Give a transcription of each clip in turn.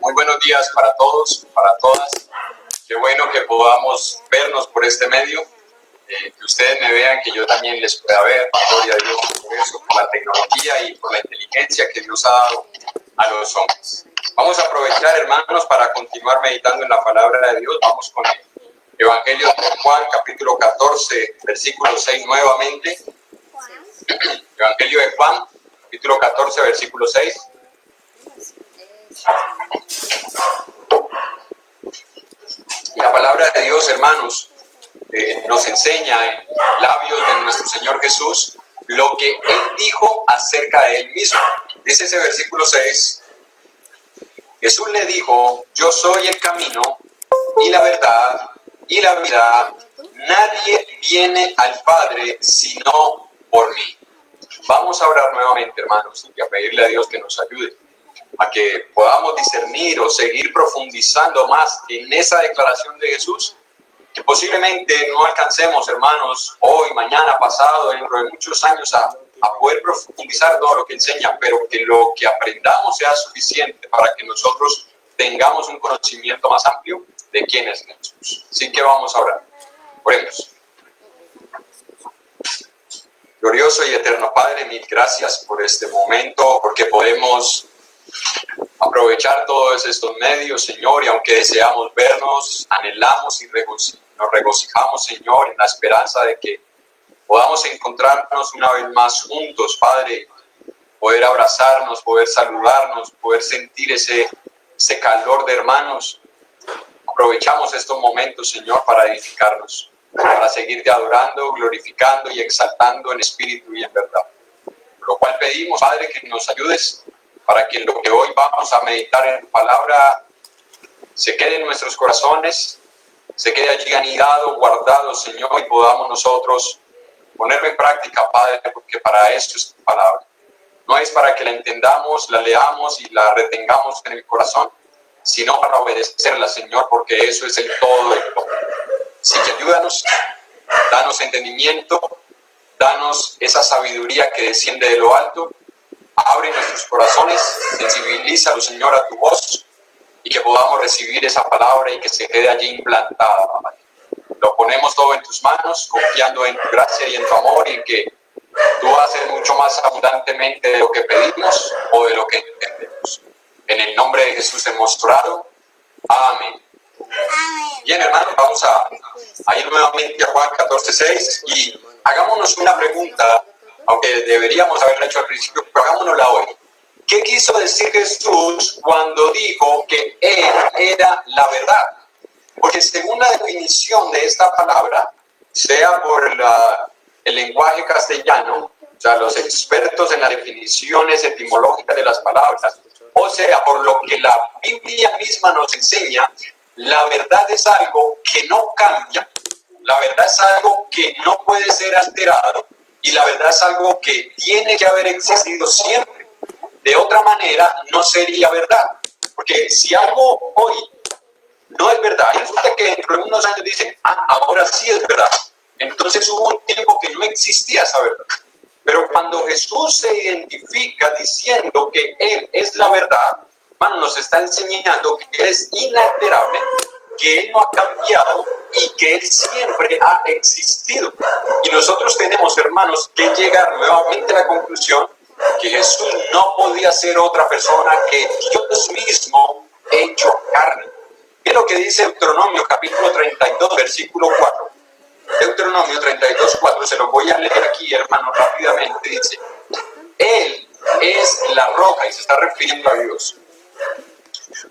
Muy buenos días para todos, para todas. Qué bueno que podamos vernos por este medio, que ustedes me vean, que yo también les pueda ver. Gloria a Dios por eso, por la tecnología y por la inteligencia que Dios ha dado a los hombres. Vamos a aprovechar, hermanos, para continuar meditando en la palabra de Dios. Vamos con el Evangelio de Juan, capítulo 14, versículo 6 nuevamente. Evangelio de Juan, capítulo 14, versículo 6. Y la palabra de Dios, hermanos, nos enseña en labios de nuestro Señor Jesús lo que Él dijo acerca de Él mismo. Dice ese versículo 6. Jesús le dijo: yo soy el camino y la verdad y la vida. Nadie viene al Padre sino por mí. Vamos a orar nuevamente, hermanos, y a pedirle a Dios que nos ayude a que podamos discernir o seguir profundizando más en esa declaración de Jesús, que posiblemente no alcancemos, hermanos, hoy, mañana, pasado, dentro de muchos años a poder profundizar todo lo que enseña, pero que lo que aprendamos sea suficiente para que nosotros tengamos un conocimiento más amplio de quién es Jesús. Así que vamos a orar. Oremos. Glorioso y eterno Padre, mil gracias por este momento, porque podemos aprovechar todos estos medios, Señor, y aunque deseamos vernos, anhelamos y nos regocijamos, Señor, en la esperanza de que podamos encontrarnos una vez más juntos, Padre, poder abrazarnos, poder saludarnos, poder sentir ese calor de hermanos. Aprovechamos estos momentos, Señor, para edificarnos, para seguirte adorando, glorificando y exaltando en espíritu y en verdad. Por lo cual pedimos, Padre, que nos ayudes para que lo que hoy vamos a meditar en tu palabra se quede en nuestros corazones, se quede allí anidado, guardado, Señor, y podamos nosotros ponerlo en práctica, Padre, porque para eso es tu palabra. No es para que la entendamos, la leamos y la retengamos en el corazón, sino para obedecerla, Señor, porque eso es el todo del todo. Así que ayúdanos, danos entendimiento, danos esa sabiduría que desciende de lo alto. Abre nuestros corazones, sensibilízalo, Señor, a tu voz, y que podamos recibir esa palabra y que se quede allí implantada, Padre. Lo ponemos todo en tus manos, confiando en tu gracia y en tu amor, y en que tú haces mucho más abundantemente de lo que pedimos o de lo que entendemos. En el nombre de Jesús hemos orado. Amén. Bien, hermanos, vamos a ir nuevamente a Juan 14:6 y hagámonos una pregunta, aunque deberíamos haberla hecho al principio, pero hagámonosla hoy. ¿Qué quiso decir Jesús cuando dijo que Él era la verdad? Porque según la definición de esta palabra, sea por el lenguaje castellano, o sea, los expertos en las definiciones etimológicas de las palabras, o sea, por lo que la Biblia misma nos enseña, la verdad es algo que no cambia, la verdad es algo que no puede ser alterado, y la verdad es algo que tiene que haber existido siempre. De otra manera, no sería verdad. Porque si algo hoy no es verdad, y resulta que dentro de unos años dicen, ahora sí es verdad. Entonces hubo un tiempo que no existía esa verdad. Pero cuando Jesús se identifica diciendo que Él es la verdad, bueno, nos está enseñando que Él es inalterable, que Él no ha cambiado y que Él siempre ha existido. Y nosotros tenemos, hermanos, que llegar nuevamente a la conclusión que Jesús no podía ser otra persona que Dios mismo hecho carne. ¿Qué es lo que dice Deuteronomio capítulo 32, versículo 4? Deuteronomio 32, 4, se lo voy a leer aquí, hermanos, rápidamente. Dice: Él es la roca, y se está refiriendo a Dios,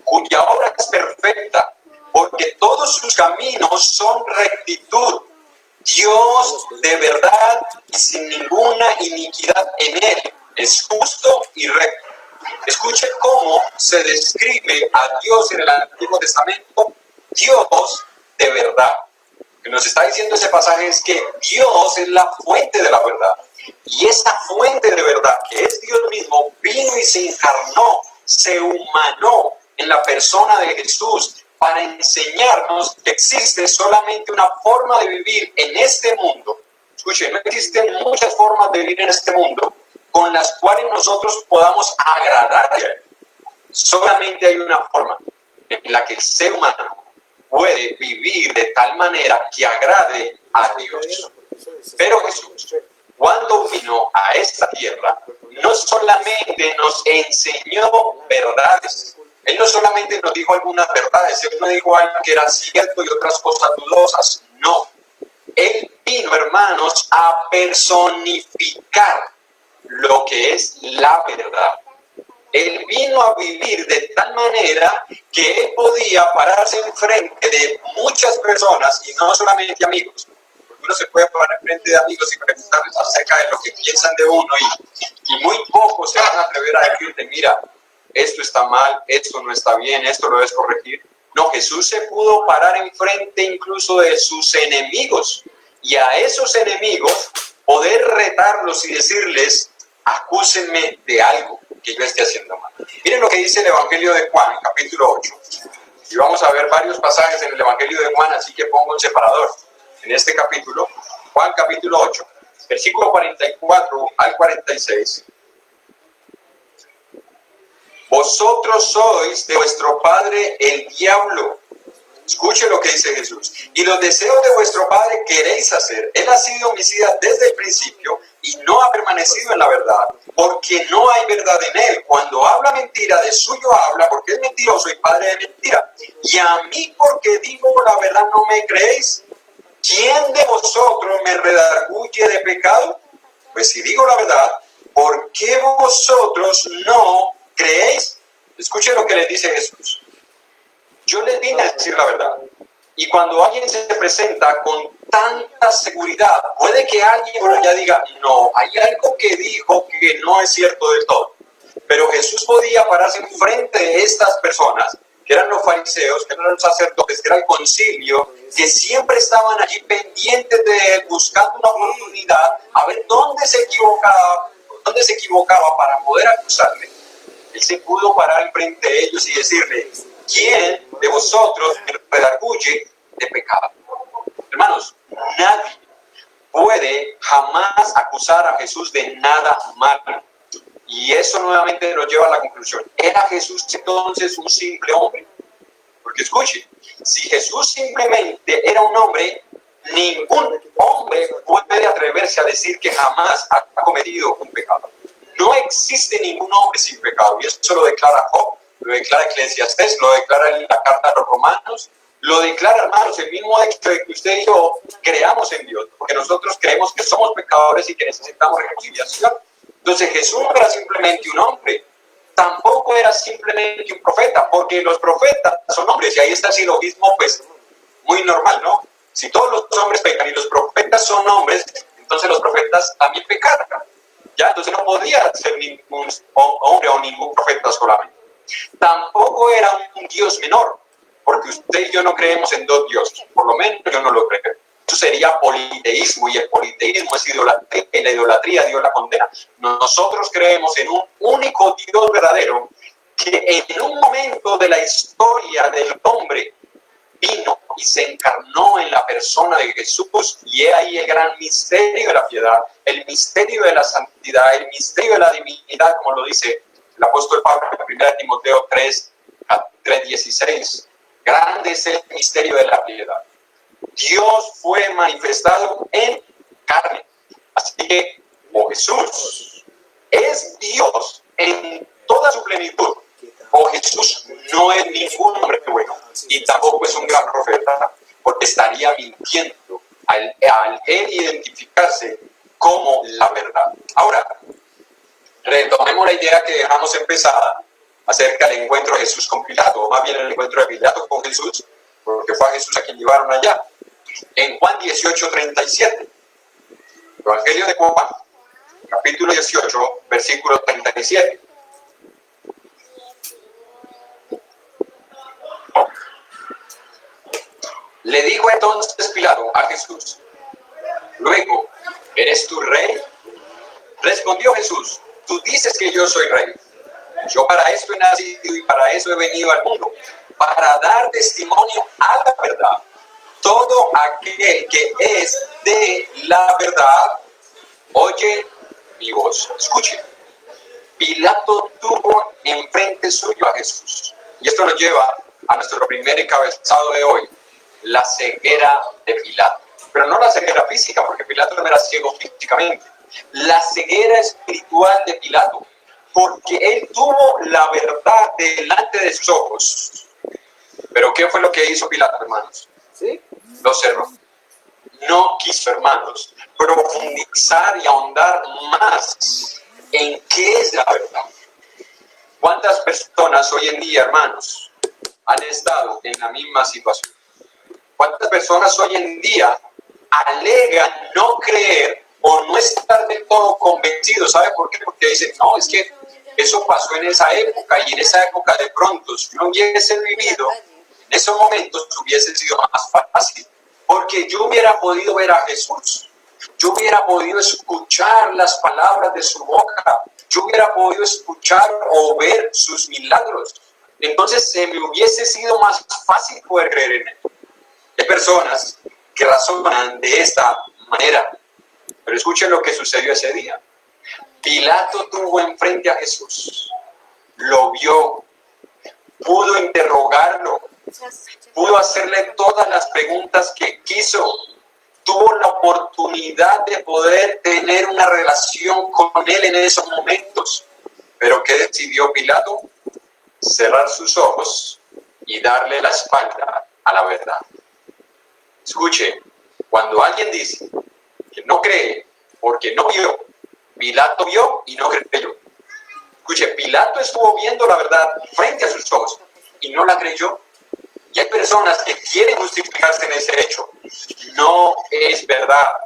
cuya obra es perfecta, porque todos sus caminos son rectitud. Dios de verdad y sin ninguna iniquidad en Él. Es justo y recto. Escuche cómo se describe a Dios en el Antiguo Testamento. Dios de verdad. Lo que nos está diciendo ese pasaje es que Dios es la fuente de la verdad. Y esa fuente de verdad, que es Dios mismo, vino y se encarnó, se humanó en la persona de Jesús para enseñarnos que existe solamente una forma de vivir en este mundo. Escuchen, no existen muchas formas de vivir en este mundo con las cuales nosotros podamos agradar a Él. Solamente hay una forma en la que el ser humano puede vivir de tal manera que agrade a Dios. Pero Jesús, cuando vino a esta tierra, no solamente nos enseñó verdades. Él no solamente nos dijo algunas verdades, Él no dijo algo que era cierto y otras cosas dudosas. No. Él vino, hermanos, a personificar lo que es la verdad. Él vino a vivir de tal manera que él podía pararse enfrente de muchas personas y no solamente amigos. Porque uno se puede parar enfrente de amigos y preguntarles acerca de lo que piensan de uno y muy pocos se van a atrever a decirte, mira, esto está mal, esto no está bien, esto lo debes corregir. No, Jesús se pudo parar enfrente incluso de sus enemigos y a esos enemigos poder retarlos y decirles, acúsenme de algo que yo esté haciendo mal. Miren lo que dice el Evangelio de Juan, capítulo 8. Y vamos a ver varios pasajes en el Evangelio de Juan, así que pongo un separador. En este capítulo, Juan capítulo 8, versículo 44 al 46. Vosotros sois de vuestro padre el diablo. Escuche lo que dice Jesús. Y los deseos de vuestro padre queréis hacer. Él ha sido homicida desde el principio y no ha permanecido en la verdad, porque no hay verdad en él. Cuando habla mentira, de suyo habla, porque es mentiroso y padre de mentira. Y a mí, porque digo la verdad, no me creéis. ¿Quién de vosotros me redarguye de pecado? Pues si digo la verdad, ¿por qué vosotros no creéis? Escuchen lo que les dice Jesús. Yo les vine a decir la verdad. Y cuando alguien se presenta con tanta seguridad, puede que alguien por allá diga, no, hay algo que dijo que no es cierto del todo. Pero Jesús podía pararse enfrente de estas personas, que eran los fariseos, que eran los sacerdotes, que era el concilio, que siempre estaban allí pendientes de él, buscando una oportunidad, a ver dónde se equivocaba para poder acusarle. Él se pudo parar enfrente de ellos y decirle, ¿quién de vosotros me redarguye de pecado? Hermanos, nadie puede jamás acusar a Jesús de nada malo. Y eso nuevamente nos lleva a la conclusión. ¿Era Jesús entonces un simple hombre? Porque escuche, si Jesús simplemente era un hombre, ningún hombre puede atreverse a decir que jamás ha cometido un pecado. No existe ningún hombre sin pecado. Y eso lo declara Job, lo declara Eclesiastés, lo declara en la carta a los Romanos, lo declara, hermanos, el mismo hecho de que usted y yo creamos en Dios, porque nosotros creemos que somos pecadores y que necesitamos reconciliación. Entonces Jesús no era simplemente un hombre, tampoco era simplemente un profeta, porque los profetas son hombres, y ahí está el silogismo, pues, muy normal, ¿no? Si todos los hombres pecan y los profetas son hombres, entonces los profetas también pecaron. Ya, entonces no podía ser ningún hombre o ningún profeta solamente. Tampoco era un Dios menor, porque usted y yo no creemos en dos dioses, por lo menos yo no lo creo. Eso sería politeísmo, y el politeísmo es idolatría, y la idolatría Dios la condena. Nosotros creemos en un único Dios verdadero, que en un momento de la historia del hombre vino y se encarnó en la persona de Jesús, y he ahí el gran misterio de la piedad, el misterio de la santidad, el misterio de la divinidad, como lo dice el apóstol Pablo en 1 Timoteo 3:16. Grande es el misterio de la piedad. Dios fue manifestado en carne. Así que, o Jesús es Dios en toda su plenitud, o Jesús no es ningún hombre bueno y tampoco es un gran profeta, porque estaría mintiendo al él identificarse como la verdad. Ahora, retomemos la idea que dejamos empezada acerca del encuentro de Jesús con Pilato, o más bien el encuentro de Pilato con Jesús, porque fue a Jesús a quien llevaron allá. En Juan 18:37, Evangelio de Juan, capítulo 18, versículo 37. Le dijo entonces Pilato a Jesús, luego, ¿eres tú rey? Respondió Jesús, tú dices que yo soy rey. Yo para esto he nacido y para eso he venido al mundo, para dar testimonio a la verdad. Todo aquel que es de la verdad, oye mi voz. Escuche. Pilato tuvo enfrente suyo a Jesús. Y esto nos lleva a nuestro primer encabezado de hoy, la ceguera de Pilato. Pero no la ceguera física, porque Pilato no era ciego físicamente. La ceguera espiritual de Pilato, porque él tuvo la verdad delante de sus ojos. Pero ¿qué fue lo que hizo Pilato, hermanos? ¿Sí? Lo cerró. No quiso, hermanos, profundizar y ahondar más en qué es la verdad. ¿Cuántas personas hoy en día, hermanos, han estado en la misma situación? ¿Cuántas personas hoy en día alegan no creer o no estar del todo convencidos? ¿Sabe por qué? Porque dicen, no, es que eso pasó en esa época, y en esa época de pronto, si no hubiese vivido, en esos momentos hubiese sido más fácil, porque yo hubiera podido ver a Jesús, yo hubiera podido escuchar las palabras de su boca, yo hubiera podido escuchar o ver sus milagros. Entonces se me hubiese sido más fácil poder creer en él. Hay personas que razonan de esta manera, pero escuchen lo que sucedió ese día. Pilato tuvo enfrente a Jesús, lo vio, pudo interrogarlo, pudo hacerle todas las preguntas que quiso, tuvo la oportunidad de poder tener una relación con él en esos momentos. Pero ¿qué decidió Pilato? Cerrar sus ojos y darle la espalda a la verdad. Escuche, cuando alguien dice que no cree porque no vio, Pilato vio y no creyó. Escuche, Pilato estuvo viendo la verdad frente a sus ojos y no la creyó. Y hay personas que quieren justificarse en ese hecho. No es verdad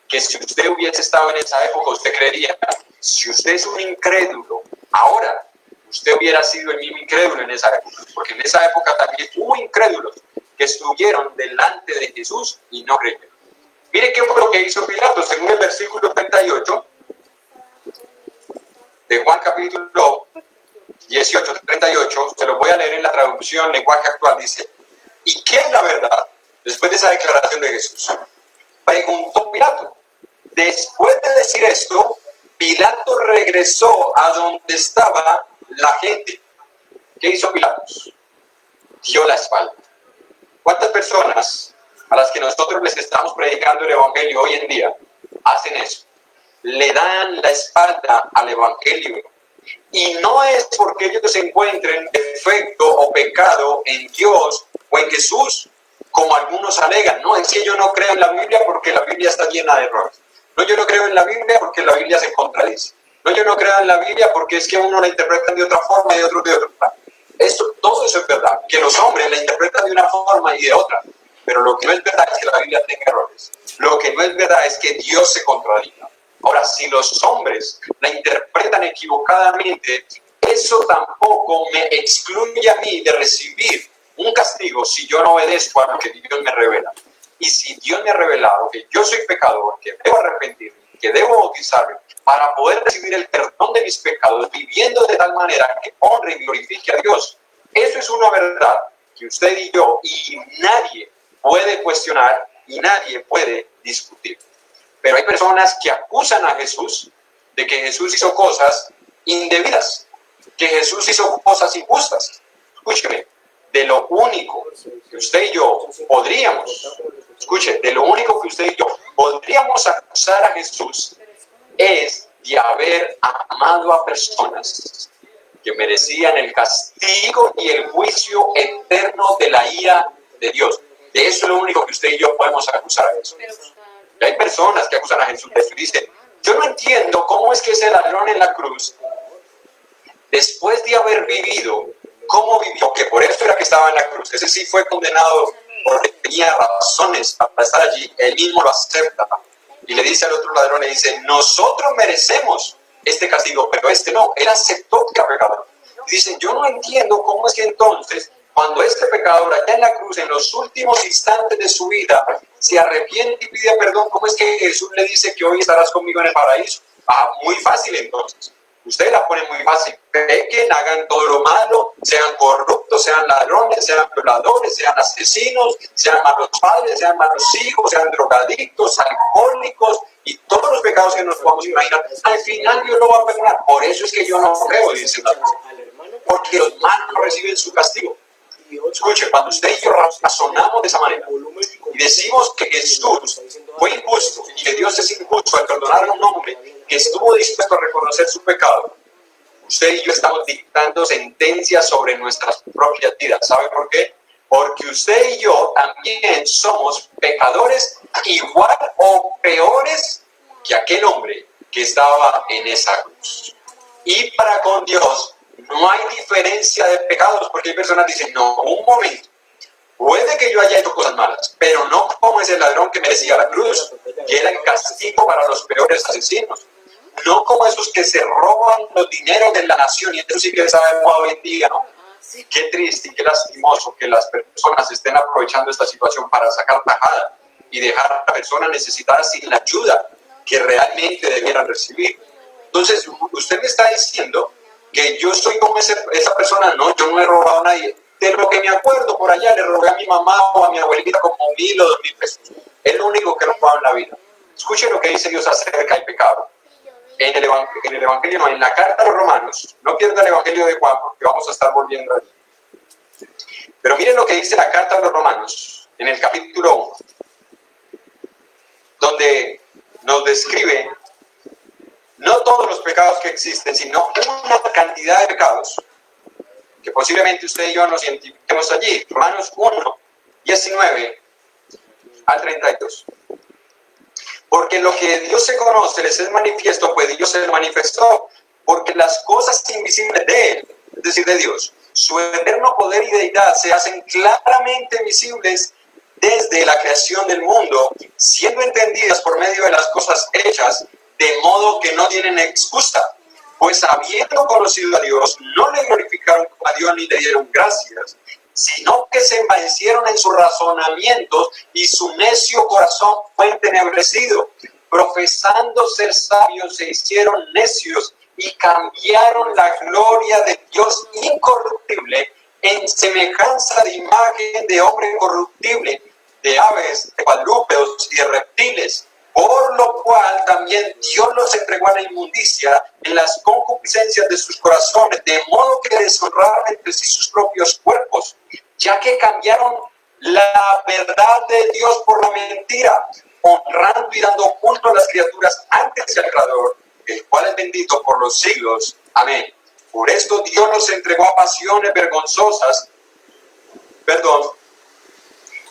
que si usted hubiese estado en esa época, usted creería. Si usted es un incrédulo, ahora usted hubiera sido el mismo incrédulo en esa época. Porque en esa época también hubo incrédulos que estuvieron delante de Jesús y no creyeron. Mire qué fue lo que hizo Pilato, según el versículo 38 de Juan capítulo 18, 38, se lo voy a leer en la traducción lenguaje actual, dice, ¿y qué es la verdad? Después de esa declaración de Jesús, preguntó Pilato. Después de decir esto, Pilato regresó a donde estaba la gente. ¿Qué hizo Pilato? Dio la espalda. ¿Cuántas personas a las que nosotros les estamos predicando el evangelio hoy en día hacen eso? Le dan la espalda al evangelio. Y no es porque ellos se encuentren defecto o pecado en Dios o en Jesús, como algunos alegan. No, es que yo no creo en la Biblia porque la Biblia está llena de errores. No, yo no creo en la Biblia porque la Biblia se contradice. No, yo no creo en la Biblia porque es que uno la interpreta de otra forma y otro de otra. Todo eso es verdad, que los hombres la interpretan de una forma y de otra. Pero lo que no es verdad es que la Biblia tenga errores. Lo que no es verdad es que Dios se contradiga. Ahora, si los hombres la interpretan equivocadamente, eso tampoco me excluye a mí de recibir un castigo si yo no obedezco a lo que Dios me revela. Y si Dios me ha revelado que yo soy pecador, que debo arrepentirme, que debo bautizarme para poder recibir el perdón de mis pecados, viviendo de tal manera que honre y glorifique a Dios, eso es una verdad que usted y yo y nadie puede cuestionar y nadie puede discutir. Pero hay personas que acusan a Jesús de que Jesús hizo cosas indebidas, que Jesús hizo cosas injustas. Escúcheme, de lo único que usted y yo podríamos, de lo único que usted y yo podríamos acusar a Jesús es de haber amado a personas que merecían el castigo y el juicio eterno de la ira de Dios. De eso es lo único que usted y yo podemos acusar a Jesús. Y hay personas que acusan a Jesús de eso y dicen, yo no entiendo cómo es que ese ladrón en la cruz, después de haber vivido, cómo vivió, que por eso era que estaba en la cruz, ese sí fue condenado porque tenía razones para estar allí, él mismo lo acepta. Y le dice al otro ladrón, le dice, nosotros merecemos este castigo, pero este no, él aceptó que era pecador. Y dicen, yo no entiendo cómo es que entonces, cuando este pecador allá en la cruz, en los últimos instantes de su vida, se arrepiente y pide perdón, ¿cómo es que Jesús le dice que hoy estarás conmigo en el paraíso? Muy fácil entonces. Ustedes la ponen muy fácil. Pequen, hagan todo lo malo, sean corruptos, sean ladrones, sean violadores, sean asesinos, sean malos padres, sean malos hijos, sean drogadictos, alcohólicos, y todos los pecados que nos podamos imaginar, al final Dios lo va a perdonar. Por eso es que yo no creo, dice la Biblia, porque los malos no reciben su castigo. Escuche, cuando usted y yo razonamos de esa manera y decimos que Jesús fue injusto y que Dios es injusto al perdonar a un hombre que estuvo dispuesto a reconocer su pecado, usted y yo estamos dictando sentencias sobre nuestras propias vidas. ¿Sabe por qué? Porque usted y yo también somos pecadores igual o peores que aquel hombre que estaba en esa cruz. Y para con Dios no hay diferencia de pecados, porque hay personas que dicen, no, un momento, puede que yo haya hecho cosas malas, pero no como ese ladrón que merecía la cruz, que era el castigo para los peores asesinos. No como esos que se roban los dineros de la nación, y eso sí que sabemos hoy en día, ¿no? Qué triste y qué lastimoso que las personas estén aprovechando esta situación para sacar tajada y dejar a personas necesitadas sin la ayuda que realmente debieran recibir. Entonces, usted me está diciendo que yo soy como esa persona. No, yo no he robado a nadie. De lo que me acuerdo, por allá le robé a mi mamá o a mi abuelita como 1,000 o 2,000 pesos. Es lo único que he robado en la vida. Escuchen lo que dice Dios acerca del pecado. En el Evangelio, no, en la carta a los Romanos, no pierda el Evangelio de Juan, porque vamos a estar volviendo allí. Pero miren lo que dice la carta a los Romanos, en el capítulo 1, donde nos describe no todos los pecados que existen, sino una cantidad de pecados que posiblemente usted y yo nos identifiquemos allí. Romanos 1, 19 al 32. Porque lo que Dios se conoce les es manifiesto, pues Dios se lo manifestó, porque las cosas invisibles de Él, es decir, de Dios, su eterno poder y deidad se hacen claramente visibles desde la creación del mundo, siendo entendidas por medio de las cosas hechas, de modo que no tienen excusa, pues habiendo conocido a Dios, no le glorificaron a Dios ni le dieron gracias, sino que se envanecieron en sus razonamientos y su necio corazón fue entenebrecido. Profesando ser sabios, se hicieron necios y cambiaron la gloria de Dios incorruptible en semejanza de imagen de hombre corruptible, de aves, de cuadrúpedos y de reptiles. Por lo cual también Dios los entregó a la inmundicia en las concupiscencias de sus corazones, de modo que deshonraron entre sí sus propios cuerpos, ya que cambiaron la verdad de Dios por la mentira, honrando y dando culto a las criaturas antes que al Creador, el cual es bendito por los siglos. Amén. Por esto Dios los entregó a pasiones vergonzosas,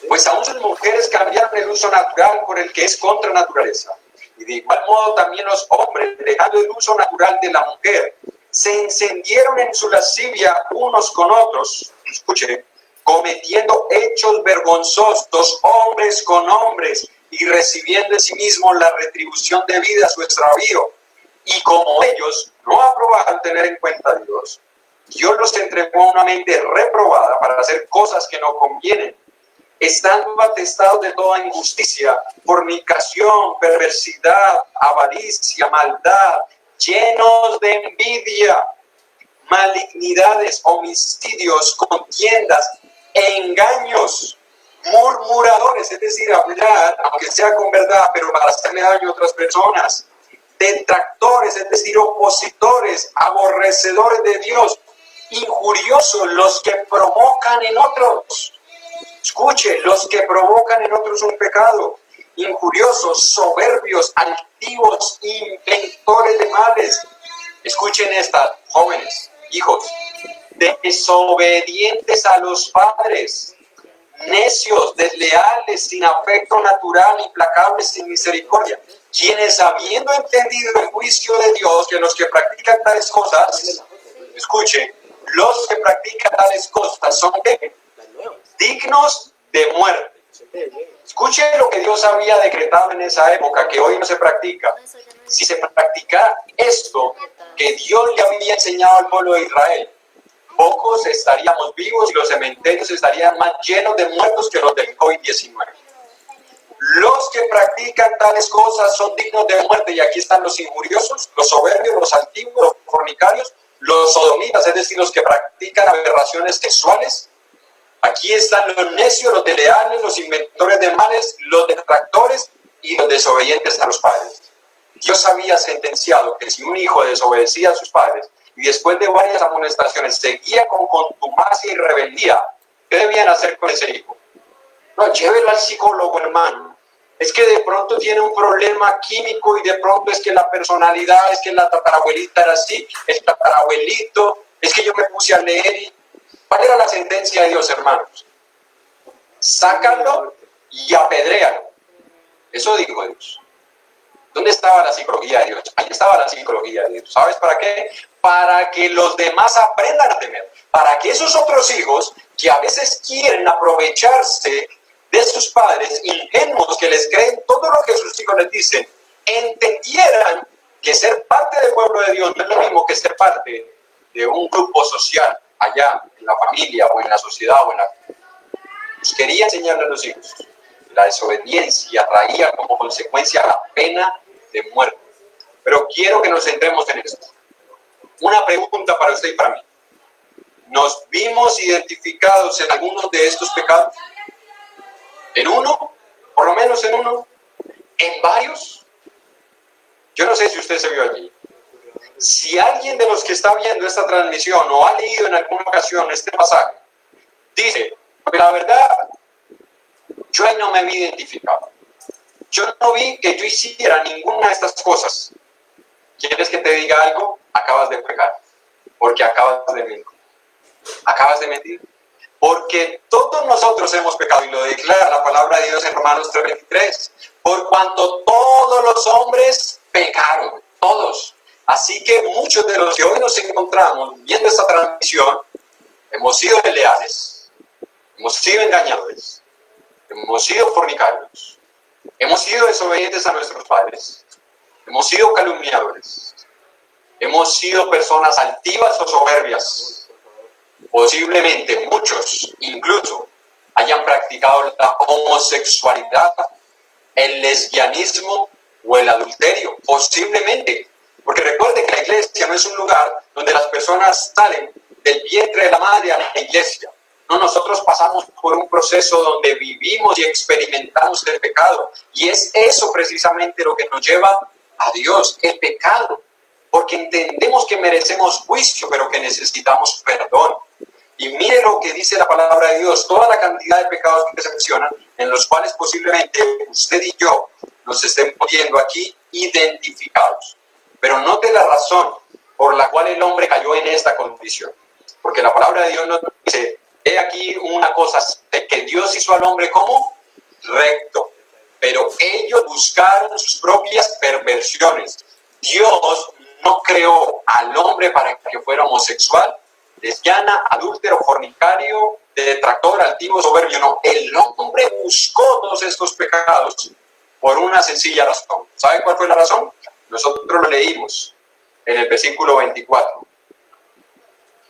pues aún sus mujeres cambiaron el uso natural por el que es contra naturaleza. Y de igual modo también los hombres, dejando el uso natural de la mujer, se encendieron en su lascivia unos con otros, escuche, cometiendo hechos vergonzosos hombres con hombres y recibiendo en sí mismos la retribución debida a su extravío. Y como ellos no aprobaron tener en cuenta a Dios, Dios los entregó a una mente reprobada para hacer cosas que no convienen, estando atestados de toda injusticia, fornicación, perversidad, avaricia, maldad, llenos de envidia, malignidades, homicidios, contiendas, engaños, murmuradores, es decir, hablar, aunque sea con verdad, pero para hacerle daño a otras personas, detractores, es decir, opositores, aborrecedores de Dios, injuriosos, los que provocan en otros. Escuche, los que provocan en otros un pecado, injuriosos, soberbios, altivos, inventores de males. Escuchen estas, jóvenes, hijos, desobedientes a los padres, necios, desleales, sin afecto natural, implacables, sin misericordia, quienes habiendo entendido el juicio de Dios, que los que practican tales cosas, escuchen, los que practican tales cosas son ¿qué? Dignos de muerte. Escuchen lo que Dios había decretado en esa época, que hoy no se practica. Si se practicara esto que Dios le había enseñado al pueblo de Israel, pocos estaríamos vivos y los cementerios estarían más llenos de muertos que los del COVID-19. Los que practican tales cosas son dignos de muerte, y aquí están los injuriosos, los soberbios, los altivos, los fornicarios, los sodomitas, es decir, los que practican aberraciones sexuales. Aquí están los necios, los desleales, los inventores de males, los detractores y los desobedientes a los padres. Dios había sentenciado que si un hijo desobedecía a sus padres y después de varias amonestaciones seguía con contumacia y rebeldía, ¿qué debían hacer con ese hijo? No, llévelo al psicólogo, hermano. Es que de pronto tiene un problema químico y de pronto es que la personalidad, es que la tatarabuelita era así, el tatarabuelito, es que yo me puse a leer y... ¿Cuál era la sentencia de Dios, hermanos? Sácalo y apedréalo. Eso dijo Dios. ¿Dónde estaba la psicología de Dios? Ahí estaba la psicología de Dios. ¿Sabes para qué? Para que los demás aprendan a temer. Para que esos otros hijos que a veces quieren aprovecharse de sus padres, ingenuos que les creen todo lo que sus hijos les dicen, entendieran que ser parte del pueblo de Dios no es lo mismo que ser parte de un grupo social allá en la familia o en la sociedad o en la... Pues quería enseñarle a los hijos. La desobediencia traía como consecuencia la pena de muerte. Pero quiero que nos centremos en esto. Una pregunta para usted y para mí. ¿Nos vimos identificados en algunos de estos pecados? ¿En uno? ¿Por lo menos en uno? ¿En varios? Yo no sé si usted se vio allí. Si alguien de los que está viendo esta transmisión o ha leído en alguna ocasión este pasaje, dice, la verdad, yo ahí no me vi identificado. Yo no vi que yo hiciera ninguna de estas cosas. ¿Quieres que te diga algo? Acabas de pecar. Porque acabas de mentir. Acabas de mentir. Porque todos nosotros hemos pecado, y lo declara la palabra de Dios en Romanos 3:23. Por cuanto todos los hombres pecaron. Todos. Así que muchos de los que hoy nos encontramos viendo esta transmisión, hemos sido desleales. Hemos sido engañadores. Hemos sido fornicarios. Hemos sido desobedientes a nuestros padres. Hemos sido calumniadores. Hemos sido personas altivas o soberbias. Posiblemente muchos incluso hayan practicado la homosexualidad, el lesbianismo o el adulterio. Posiblemente. Porque recuerden que la iglesia no es un lugar donde las personas salen del vientre de la madre a la iglesia. No, nosotros pasamos por un proceso donde vivimos y experimentamos el pecado. Y es eso precisamente lo que nos lleva a Dios, el pecado. Porque entendemos que merecemos juicio, pero que necesitamos perdón. Y mire lo que dice la palabra de Dios, toda la cantidad de pecados que se mencionan, en los cuales posiblemente usted y yo nos estemos viendo aquí identificados. Pero note la razón por la cual el hombre cayó en esta condición. Porque la palabra de Dios nos dice, he aquí una cosa, que Dios hizo al hombre como recto, pero ellos buscaron sus propias perversiones. Dios no creó al hombre para que fuera homosexual, lesbiana, adúltero, fornicario, detractor, altivo, soberbio. No, el hombre buscó todos estos pecados por una sencilla razón. ¿Sabe cuál fue la razón? Nosotros lo leímos en el versículo 24.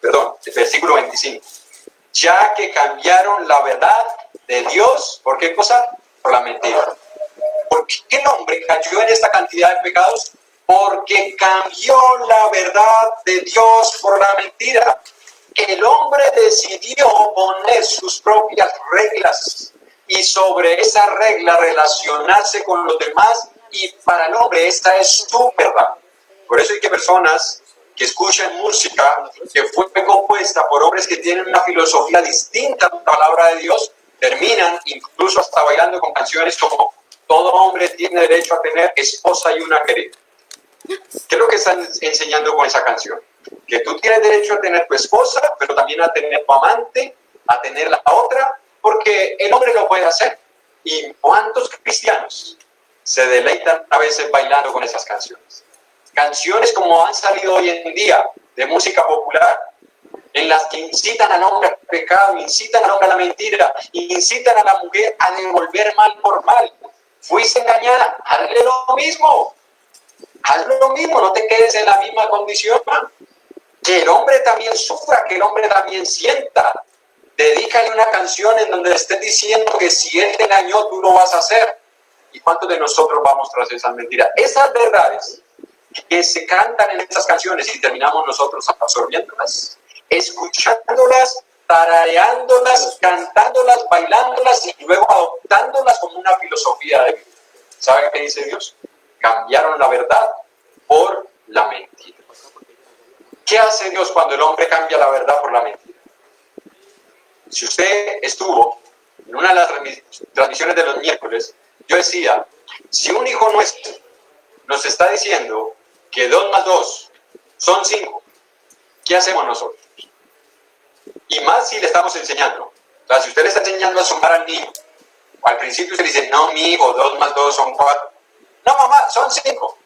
Perdón, el versículo 25. Ya que cambiaron la verdad de Dios, ¿por qué cosa? Por la mentira. ¿Por qué el hombre cayó en esta cantidad de pecados? Porque cambió la verdad de Dios por la mentira. El hombre decidió poner sus propias reglas y sobre esa regla relacionarse con los demás, y para el hombre esta es su verdad. Por eso hay que personas que escuchan música que fue compuesta por hombres que tienen una filosofía distinta a la palabra de Dios, terminan incluso hasta bailando con canciones como todo hombre tiene derecho a tener esposa y una querida. ¿Qué es lo que están enseñando con esa canción? Que tú tienes derecho a tener tu esposa, pero también a tener tu amante, a tener la otra, porque el hombre lo puede hacer. ¿Y cuántos cristianos se deleitan a veces bailando con esas canciones? Canciones como han salido hoy en día de música popular, en las que incitan al hombre al pecado, incitan al hombre a la mentira, incitan a la mujer a devolver mal por mal. Fuiste engañada, hazle lo mismo. Haz lo mismo, no te quedes en la misma condición. Que el hombre también sufra, que el hombre también sienta. Dedícale una canción en donde estés diciendo que si él te engañó, tú lo vas a hacer. ¿Y cuántos de nosotros vamos tras esas mentiras? Esas verdades que se cantan en esas canciones y terminamos nosotros absorbiéndolas, escuchándolas, tarareándolas, cantándolas, bailándolas y luego adoptándolas como una filosofía de vida. ¿Sabe qué dice Dios? cambiaron la verdad por la mentira. ¿Qué hace Dios cuando el hombre cambia la verdad por la mentira? Si usted estuvo en una de las transmisiones de los miércoles, yo decía, si un hijo nuestro nos está diciendo que 2 más 2 son 5, ¿qué hacemos nosotros? Y más si le estamos enseñando. O sea, si usted le está enseñando a sumar al niño, al principio usted le dice, no, mi hijo, 2 más 2 son 4. No, mamá, son 5.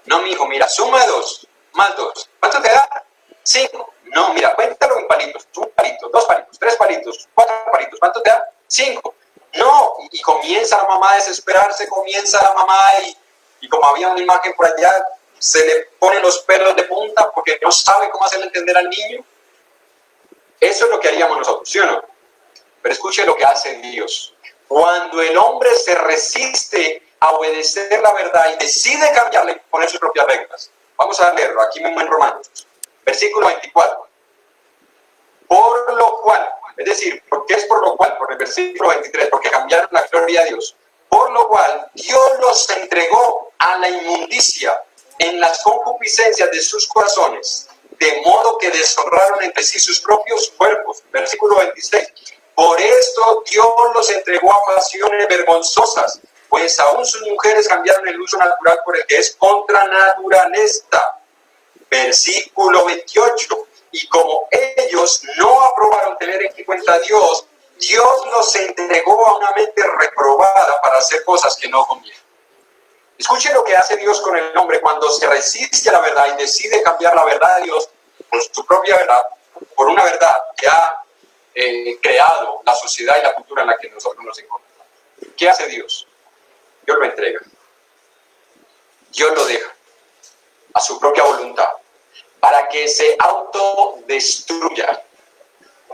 No, mi hijo, mira, suma 2 más 2. ¿Cuánto te da? 5. No, mira, cuéntalo en palitos. 1 palito, 2 palitos, 3 palitos, 4 palitos. ¿Cuánto te da? 5. No, y comienza la mamá a desesperarse, comienza la mamá y como había una imagen por allá, se le ponen los pelos de punta porque no sabe cómo hacerle entender al niño. Eso es lo que haríamos nosotros, ¿sí o no? Pero escuche lo que hace Dios. Cuando el hombre se resiste a obedecer la verdad y decide cambiarla y poner sus propias reglas. Vamos a leerlo aquí mismo en Romanos, versículo 24. Por lo cual, es decir, ¿por qué es por lo cual? Por el versículo 23, porque cambiaron la gloria a Dios. Por lo cual, Dios los entregó a la inmundicia en las concupiscencias de sus corazones, de modo que deshonraron entre sí sus propios cuerpos. Versículo 26. Por esto Dios los entregó a pasiones vergonzosas, pues aún sus mujeres cambiaron el uso natural por el que es contra naturaleza. Versículo 28. Y como ellos no aprobaron tener en cuenta a Dios, Dios los entregó a una mente reprobada para hacer cosas que no convienen. Escuchen lo que hace Dios con el hombre cuando se resiste a la verdad y decide cambiar la verdad de Dios por su propia verdad, por una verdad que ha creado la sociedad y la cultura en la que nosotros nos encontramos. ¿Qué hace Dios? Dios lo entrega. Dios lo deja a su propia voluntad para que se autodestruya.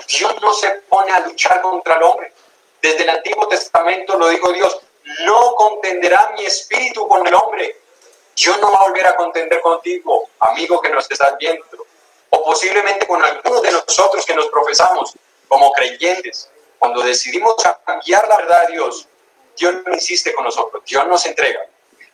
Dios no se pone a luchar contra el hombre. Desde el Antiguo Testamento lo dijo Dios, no contenderá mi espíritu con el hombre. Dios no va a volver a contender contigo, amigo que nos estás viendo, o posiblemente con algunos de nosotros que nos profesamos como creyentes. Cuando decidimos cambiar la verdad de Dios, Dios no insiste con nosotros, Dios nos entrega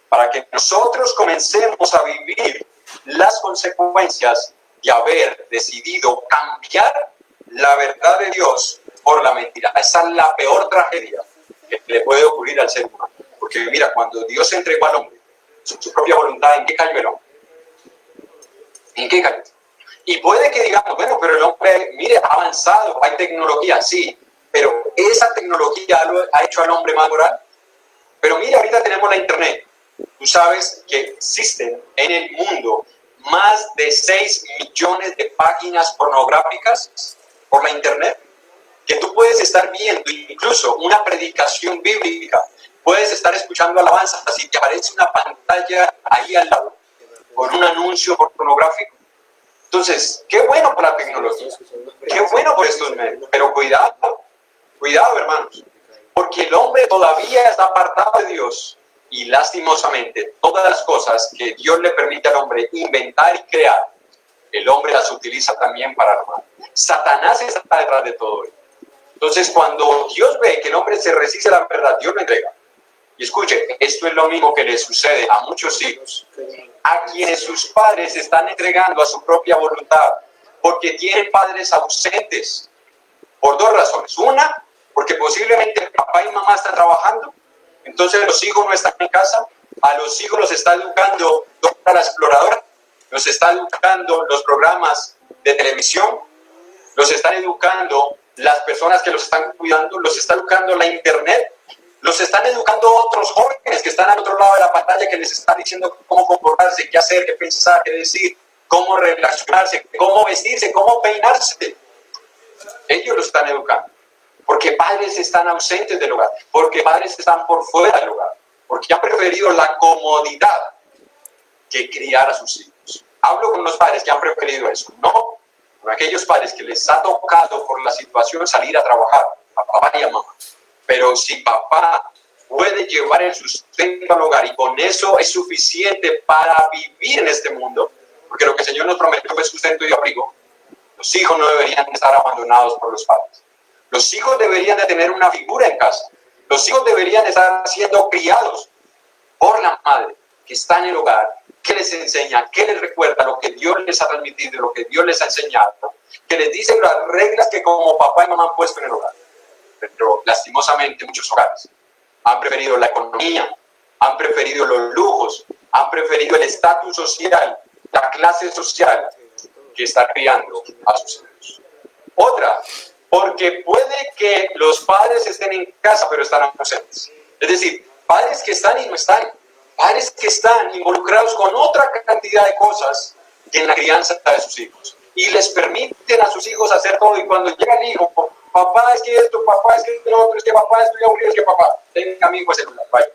para que nosotros comencemos a vivir las consecuencias de haber decidido cambiar la verdad de Dios por la mentira. Esa es la peor tragedia que le puede ocurrir al ser humano. Porque mira, cuando Dios entregó al hombre su propia voluntad, ¿en qué cayó el hombre? ¿En qué cayó? Y puede que digamos, bueno, pero el hombre, mire, ha avanzado, hay tecnología, sí, pero esa tecnología ha hecho al hombre más moral. Pero mira, ahorita tenemos la internet. Tú sabes que existen en el mundo más de 6 millones de páginas pornográficas por la internet, que tú puedes estar viendo incluso una predicación bíblica, puedes estar escuchando alabanzas y te aparece una pantalla ahí al lado con un anuncio pornográfico. Entonces, qué bueno por la tecnología, qué bueno por estos medios, pero cuidado, cuidado hermanos, porque el hombre todavía está apartado de Dios y lastimosamente todas las cosas que Dios le permite al hombre inventar y crear, el hombre las utiliza también para el mal. Satanás está detrás de todo ello. Entonces, cuando Dios ve que el hombre se resiste a la verdad, Dios lo entrega. Y escuche, esto es lo mismo que le sucede a muchos hijos, a quienes sus padres están entregando a su propia voluntad, porque tienen padres ausentes, por 2 razones. Una, porque posiblemente papá y mamá están trabajando, entonces los hijos no están en casa, a los hijos los está educando Dora la Exploradora, los está educando los programas de televisión, los están educando las personas que los están cuidando, los está educando la internet, los están educando otros jóvenes que están al otro lado de la pantalla, que les están diciendo cómo comportarse, qué hacer, qué pensar, qué decir, cómo relacionarse, cómo vestirse, cómo peinarse. Ellos los están educando, porque padres están ausentes del hogar, porque padres están por fuera del hogar, porque han preferido la comodidad que criar a sus hijos. Hablo con los padres que han preferido eso, no con aquellos padres que les ha tocado por la situación salir a trabajar, a papá y a mamá. Pero si papá puede llevar el sustento al hogar y con eso es suficiente para vivir en este mundo, porque lo que el Señor nos prometió es sustento y abrigo, los hijos no deberían estar abandonados por los padres. Los hijos deberían de tener una figura en casa. Los hijos deberían estar siendo criados por la madre. que está en el hogar, que les enseña, que les recuerda lo que Dios les ha transmitido, lo que Dios les ha enseñado, que les dice las reglas que como papá y mamá han puesto en el hogar. Pero lastimosamente muchos hogares han preferido la economía, han preferido los lujos, han preferido el estatus social, la clase social, que está criando a sus hijos. Otra, porque puede que los padres estén en casa pero están ausentes. Es decir, padres que están y no están, padres que están involucrados con otra cantidad de cosas que en la crianza de sus hijos. Y les permiten a sus hijos hacer todo, y cuando llega el hijo, papá es que esto, papá es que lo otro, es que papá estoy aburrido, es que papá, tenga mi hijo el celular, vaya.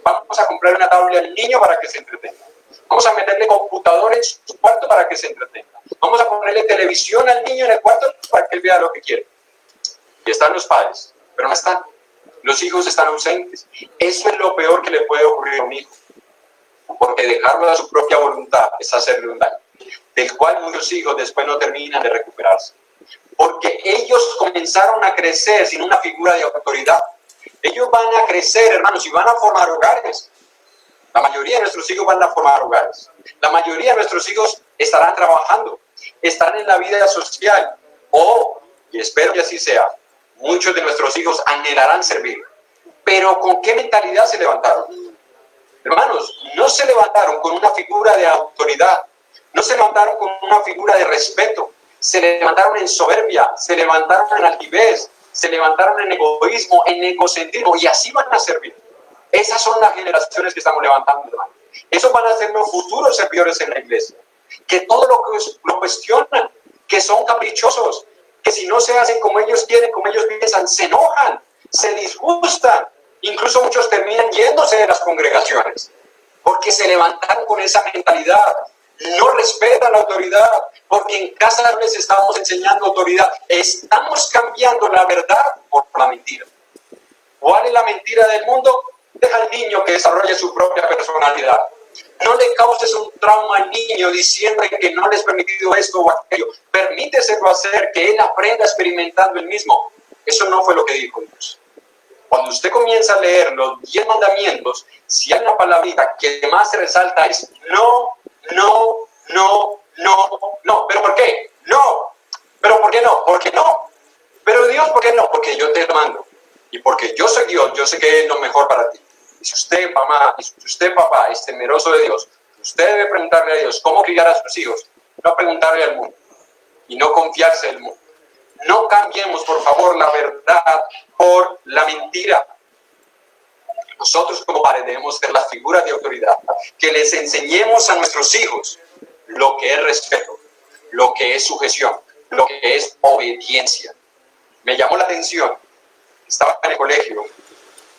Vamos a comprar una tablet al niño para que se entretenga. Vamos a meterle computador en su cuarto para que se entretenga. Vamos a ponerle televisión al niño en el cuarto para que él vea lo que quiere. Y están los padres, pero no están. Los hijos están ausentes. Eso es lo peor que le puede ocurrir a un hijo. Porque dejarlo a su propia voluntad es hacerle un daño, del cual muchos hijos después no terminan de recuperarse. Porque ellos comenzaron a crecer sin una figura de autoridad. Ellos van a crecer, hermanos, y van a formar hogares. La mayoría de nuestros hijos van a formar hogares. La mayoría de nuestros hijos estarán trabajando, estarán en la vida social. Y espero que así sea, muchos de nuestros hijos anhelarán servir. Pero ¿con qué mentalidad se levantaron? Hermanos, no se levantaron con una figura de autoridad, no se levantaron con una figura de respeto, se levantaron en soberbia, se levantaron en altivez, se levantaron en egoísmo, en egocentrismo, y así van a servir. Esas son las generaciones que estamos levantando, hermanos. Esos van a ser los futuros servidores en la iglesia, que todo lo cuestionan, que son caprichosos, que si no se hacen como ellos quieren, como ellos piensan, se enojan, se disgustan. Incluso muchos terminan yéndose de las congregaciones, porque se levantaron con esa mentalidad. No respetan la autoridad, porque en casa no les estamos enseñando autoridad. Estamos cambiando la verdad por la mentira. ¿Cuál es la mentira del mundo? Deja al niño que desarrolle su propia personalidad. No le causes un trauma al niño diciendo que no les has permitido esto o aquello. Permíteselo hacer, que él aprenda experimentando él mismo. Eso no fue lo que dijo Dios. Cuando usted comienza a leer los 10 mandamientos, si hay una palabrita que más se resalta es no, no, no, no, no. ¿Pero por qué? No. ¿Pero por qué no? Porque no. Pero Dios, ¿por qué no? Porque yo te lo mando. Y porque yo soy Dios, yo sé que es lo mejor para ti. Y si usted, mamá, y si usted, papá, es temeroso de Dios, usted debe preguntarle a Dios cómo criar a sus hijos, no preguntarle al mundo y no confiarse en el mundo. No cambiemos, por favor, la verdad por la mentira. Nosotros como padres debemos ser las figuras de autoridad, que les enseñemos a nuestros hijos lo que es respeto, lo que es sujeción, lo que es obediencia. Me llamó la atención, estaba en el colegio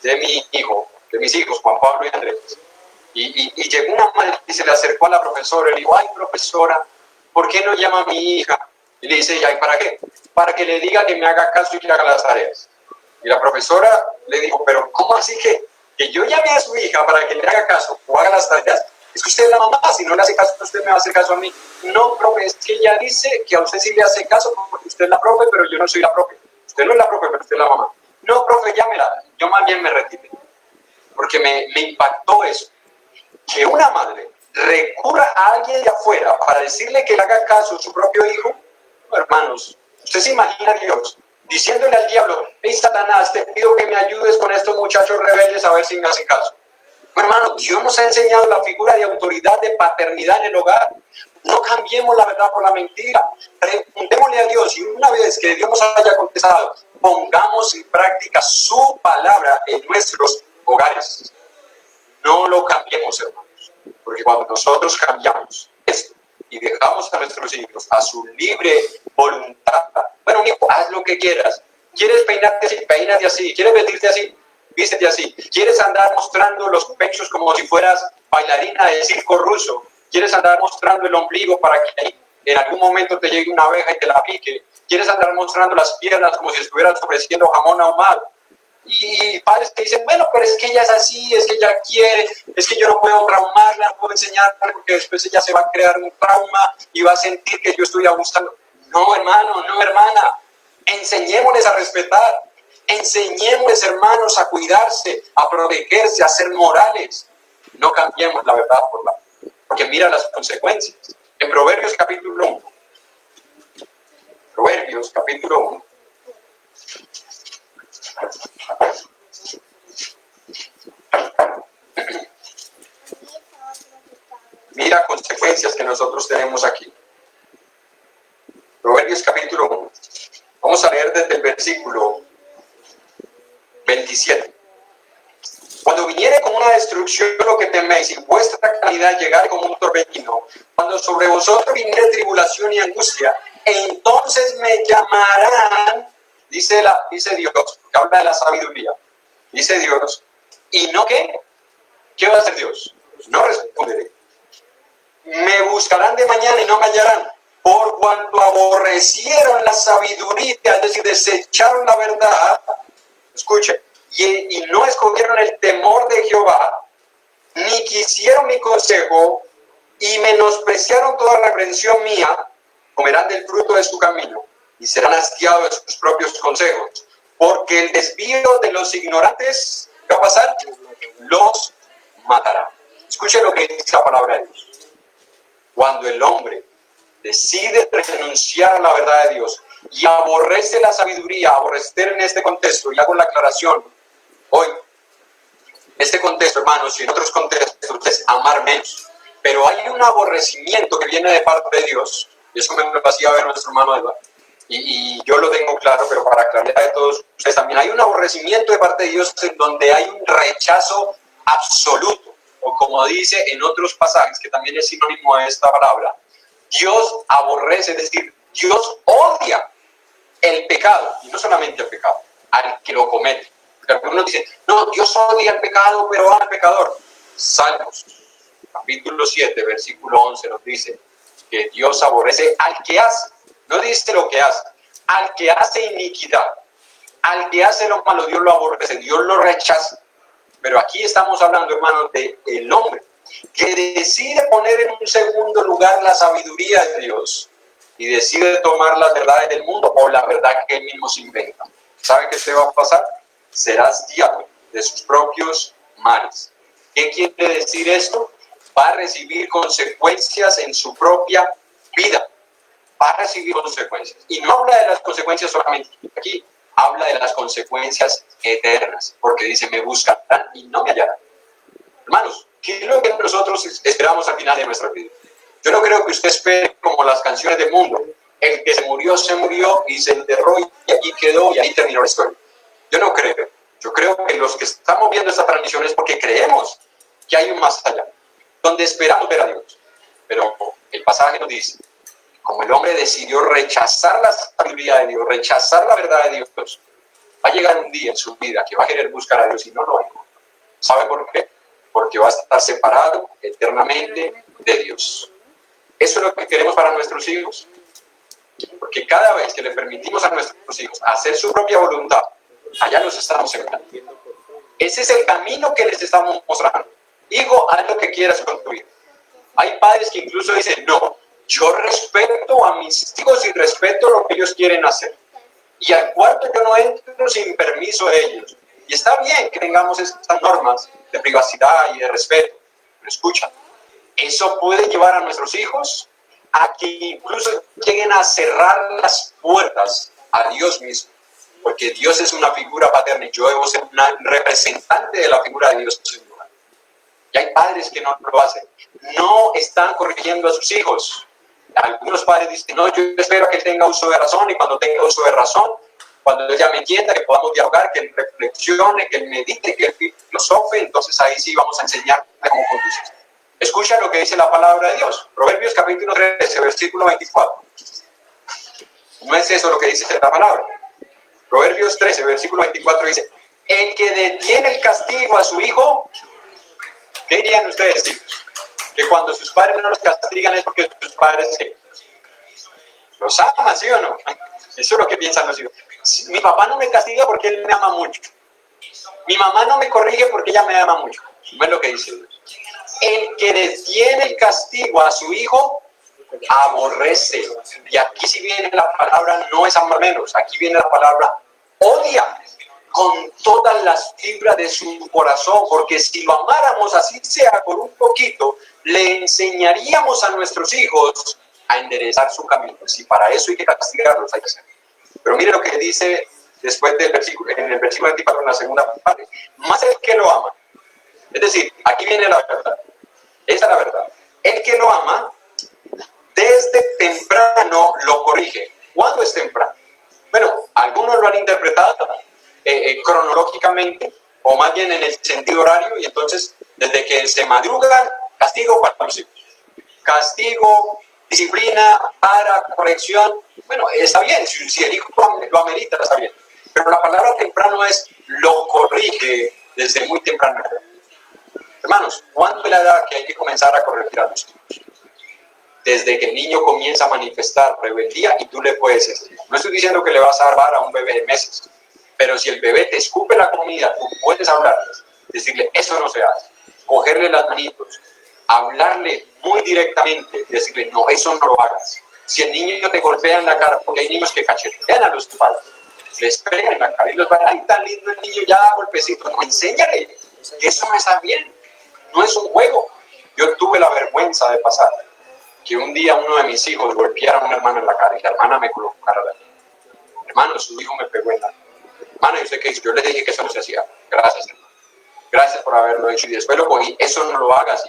de mi hijo, de mis hijos, Juan Pablo y Andrés, y llegó una madre y se le acercó a la profesora y le dijo, ay, profesora, ¿por qué no llama a mi hija? Y le dice, ¿y para qué? Para que le diga que me haga caso y que haga las tareas. Y la profesora le dijo, pero ¿cómo así que yo llame a su hija para que le haga caso o haga las tareas? Es que usted es la mamá, si no le hace caso, usted me va a hacer caso a mí. No, profe, es que ella dice que a usted sí le hace caso porque usted es la profe, pero yo no soy la profe. Usted no es la profe, pero usted es la mamá. No, profe, llámela. Yo más bien me retiré. Porque me impactó eso. Que una madre recurra a alguien de afuera para decirle que le haga caso a su propio hijo. No, hermanos, usted se imagina a Dios diciéndole al diablo, hey Satanás, te pido que me ayudes con estos muchachos rebeldes a ver si me hacen caso. No, hermano, Dios nos ha enseñado la figura de autoridad, de paternidad en el hogar. No cambiemos la verdad por la mentira. Preguntémosle a Dios y una vez que Dios nos haya contestado, pongamos en práctica su palabra en nuestros hogares. No lo cambiemos, hermanos, porque cuando nosotros cambiamos esto y dejamos a nuestros hijos a su libre voluntad, bueno, hijo, haz lo que quieras. ¿Quieres peinarte así? Peínate así. ¿Quieres vestirte así? Vístete así. ¿Quieres andar mostrando los pechos como si fueras bailarina de circo ruso? ¿Quieres andar mostrando el ombligo para que en algún momento te llegue una abeja y te la pique? ¿Quieres andar mostrando las piernas como si estuvieras ofreciendo jamón ahumado? Y padres que dicen, bueno, pero es que ella es así, es que ella quiere, es que yo no puedo traumarla, no puedo enseñarla porque después ella se va a crear un trauma y va a sentir que yo estoy abusando. No, hermano, no, hermana. Enseñémosles a respetar. Enseñémosles, hermanos, a cuidarse, a protegerse, a ser morales. No cambiemos la verdad por la... Porque mira las consecuencias. En Proverbios capítulo 1. Proverbios capítulo 1. Mira consecuencias que nosotros tenemos aquí. Proverbios capítulo 1. Vamos a leer desde el versículo 27. Cuando viniere como una destrucción lo que teméis y vuestra calamidad llegare como un torbellino, cuando sobre vosotros viniere tribulación y angustia, entonces me llamarán, dice Dios, que habla de la sabiduría, dice Dios, y no ¿qué? ¿Qué va a hacer Dios? No responderé. Me buscarán de mañana y no me hallarán, por cuanto aborrecieron la sabiduría, es decir, desecharon la verdad. Escuchen, y no escogieron el temor de Jehová, ni quisieron mi consejo, y menospreciaron toda reprensión mía, comerán del fruto de su camino, y serán hastiados de sus propios consejos, porque el desvío de los ignorantes, ¿qué va a pasar? Los matará. Escuchen lo que dice la palabra de Dios. Cuando el hombre decide renunciar a la verdad de Dios y aborrece la sabiduría, aborrecer en este contexto, y hago la aclaración, hoy, este contexto, hermanos, y en otros contextos, es amar menos. Pero hay un aborrecimiento que viene de parte de Dios, y eso me lo hacía ver nuestro hermano Eduardo, y yo lo tengo claro, pero para claridad de todos ustedes también, hay un aborrecimiento de parte de Dios en donde hay un rechazo absoluto, o como dice en otros pasajes, que también es sinónimo de esta palabra, Dios aborrece, es decir, Dios odia el pecado, y no solamente el pecado, al que lo comete. Porque algunos dicen, no, Dios odia el pecado, pero ama al pecador. Salmos, capítulo 7, versículo 11 nos dice que Dios aborrece al que hace, no dice lo que hace, al que hace iniquidad, al que hace lo malo, Dios lo aborrece, Dios lo rechaza. Pero aquí estamos hablando, hermanos, del hombre que decide poner en un segundo lugar la sabiduría de Dios y decide tomar las verdades del mundo o la verdad que él mismo se inventa. ¿Sabe qué te va a pasar? Serás diablo de sus propios males. ¿Qué quiere decir esto? Va a recibir consecuencias en su propia vida. Va a recibir consecuencias. Y no habla de las consecuencias solamente aquí, habla de las consecuencias eternas, porque dice, me buscarán y no me hallarán. Hermanos, ¿qué es lo que nosotros esperamos al final de nuestra vida? Yo no creo que usted espere como las canciones del mundo. El que se murió y se enterró y aquí quedó y ahí terminó la historia. Yo no creo. Yo creo que los que estamos viendo esta transmisión es porque creemos que hay un más allá, donde esperamos ver a Dios. Pero el pasaje nos dice, como el hombre decidió rechazar la sabiduría de Dios, rechazar la verdad de Dios, va a llegar un día en su vida que va a querer buscar a Dios y no lo va a encontrar. ¿Sabe por qué? Porque va a estar separado eternamente de Dios. Eso es lo que queremos para nuestros hijos. Porque cada vez que le permitimos a nuestros hijos hacer su propia voluntad, allá los estamos engañando. Ese es el camino que les estamos mostrando. Hijo, haz lo que quieras con tu vida. Hay padres que incluso dicen, no, yo respeto a mis hijos y respeto lo que ellos quieren hacer. Y al cuarto yo no entro sin permiso de ellos. Y está bien que tengamos estas normas de privacidad y de respeto. Pero escucha, eso puede llevar a nuestros hijos a que incluso lleguen a cerrar las puertas a Dios mismo. Porque Dios es una figura paterna y yo debo ser una representante de la figura de Dios. Y hay padres que no lo hacen. No están corrigiendo a sus hijos. Algunos padres dicen, no, yo espero que él tenga uso de razón, y cuando tenga uso de razón, cuando ella me entienda, que podamos dialogar, que él reflexione, que él medite, que él filosofe, entonces ahí sí vamos a enseñarle cómo conducirse. Escucha lo que dice la palabra de Dios. Proverbios capítulo 13, versículo 24. No es eso lo que dice la palabra. Proverbios 13, versículo 24 dice, el que detiene el castigo a su hijo, ¿qué dirían ustedes, hijos? Que cuando sus padres no los castigan es porque sus padres los aman, ¿sí o no? Eso es lo que piensan los hijos. Mi papá no me castiga porque él me ama mucho. Mi mamá no me corrige porque ella me ama mucho. No es lo que dice Dios. El que detiene el castigo a su hijo, aborrece. Y aquí si viene la palabra, no es amar menos, aquí viene la palabra odia. con todas las fibras de su corazón, porque si lo amáramos así sea por un poquito, le enseñaríamos a nuestros hijos a enderezar su camino. Si para eso hay que castigarlos, hay que hacerlo. Pero mire lo que dice después del versículo, en el versículo 24, en la segunda parte. Más el que lo ama. Es decir, aquí viene la verdad. Esa es la verdad. El que lo ama, desde temprano lo corrige. ¿Cuándo es temprano? Bueno, algunos lo han interpretado cronológicamente, o más bien en el sentido horario, y entonces, desde que se madrugan, castigo para los hijos. Castigo, disciplina, corrección. Bueno, está bien, si el hijo lo amerita, está bien. Pero la palabra temprano es lo corrige desde muy temprano. Hermanos, ¿cuándo es la edad que hay que comenzar a corregir a los hijos? Desde que el niño comienza a manifestar rebeldía y tú le puedes enseñar. No estoy diciendo que le vas a dar a un bebé de meses, pero si el bebé te escupe la comida, tú puedes hablarle, decirle, eso no se hace, cogerle las manitos, hablarle muy directamente, decirle, no, eso no lo hagas. Si el niño te golpea en la cara, porque hay niños que cachetean a los padres, les pegan en la cara y los van, ay, tan lindo el niño, ya golpecito, no, enséñale, que eso no está bien, no es un juego. Yo tuve la vergüenza de pasar que un día uno de mis hijos golpeara a una hermana en la cara y la hermana me colocara la mano. Hermano, su hijo me pegó en la cara. Hermano, ¿y usted qué hizo? Yo le dije que eso no se hacía. Gracias, hermano. Gracias por haberlo hecho. Y después lo cogí. Eso no lo hagas.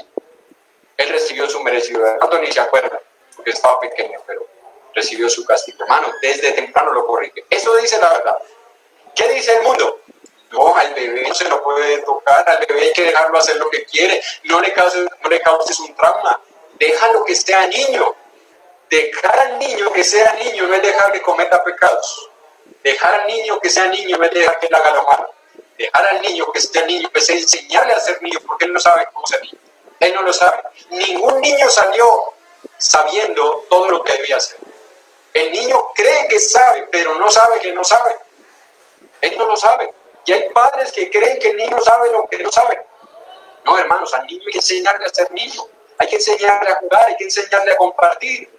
Él recibió su merecido. De pronto ni se acuerda, porque estaba pequeño, pero recibió su castigo. Hermano, desde temprano lo corrige. Eso dice la verdad. ¿Qué dice el mundo? No, al bebé no se lo puede tocar. Al bebé hay que dejarlo hacer lo que quiere. No le causes un trauma. Déjalo que sea niño. Dejar al niño que sea niño no es dejar que cometa pecados. Dejar al niño que sea niño no es dejar que él haga lo malo. Dejar al niño que sea niño es enseñarle a ser niño, porque él no sabe cómo ser niño. Él no lo sabe. Ningún niño salió sabiendo todo lo que debía hacer. El niño cree que sabe, pero no sabe que no sabe. Él no lo sabe. Y hay padres que creen que el niño sabe lo que no sabe. No, hermanos, al niño hay que enseñarle a ser niño. Hay que enseñarle a jugar, hay que enseñarle a compartir,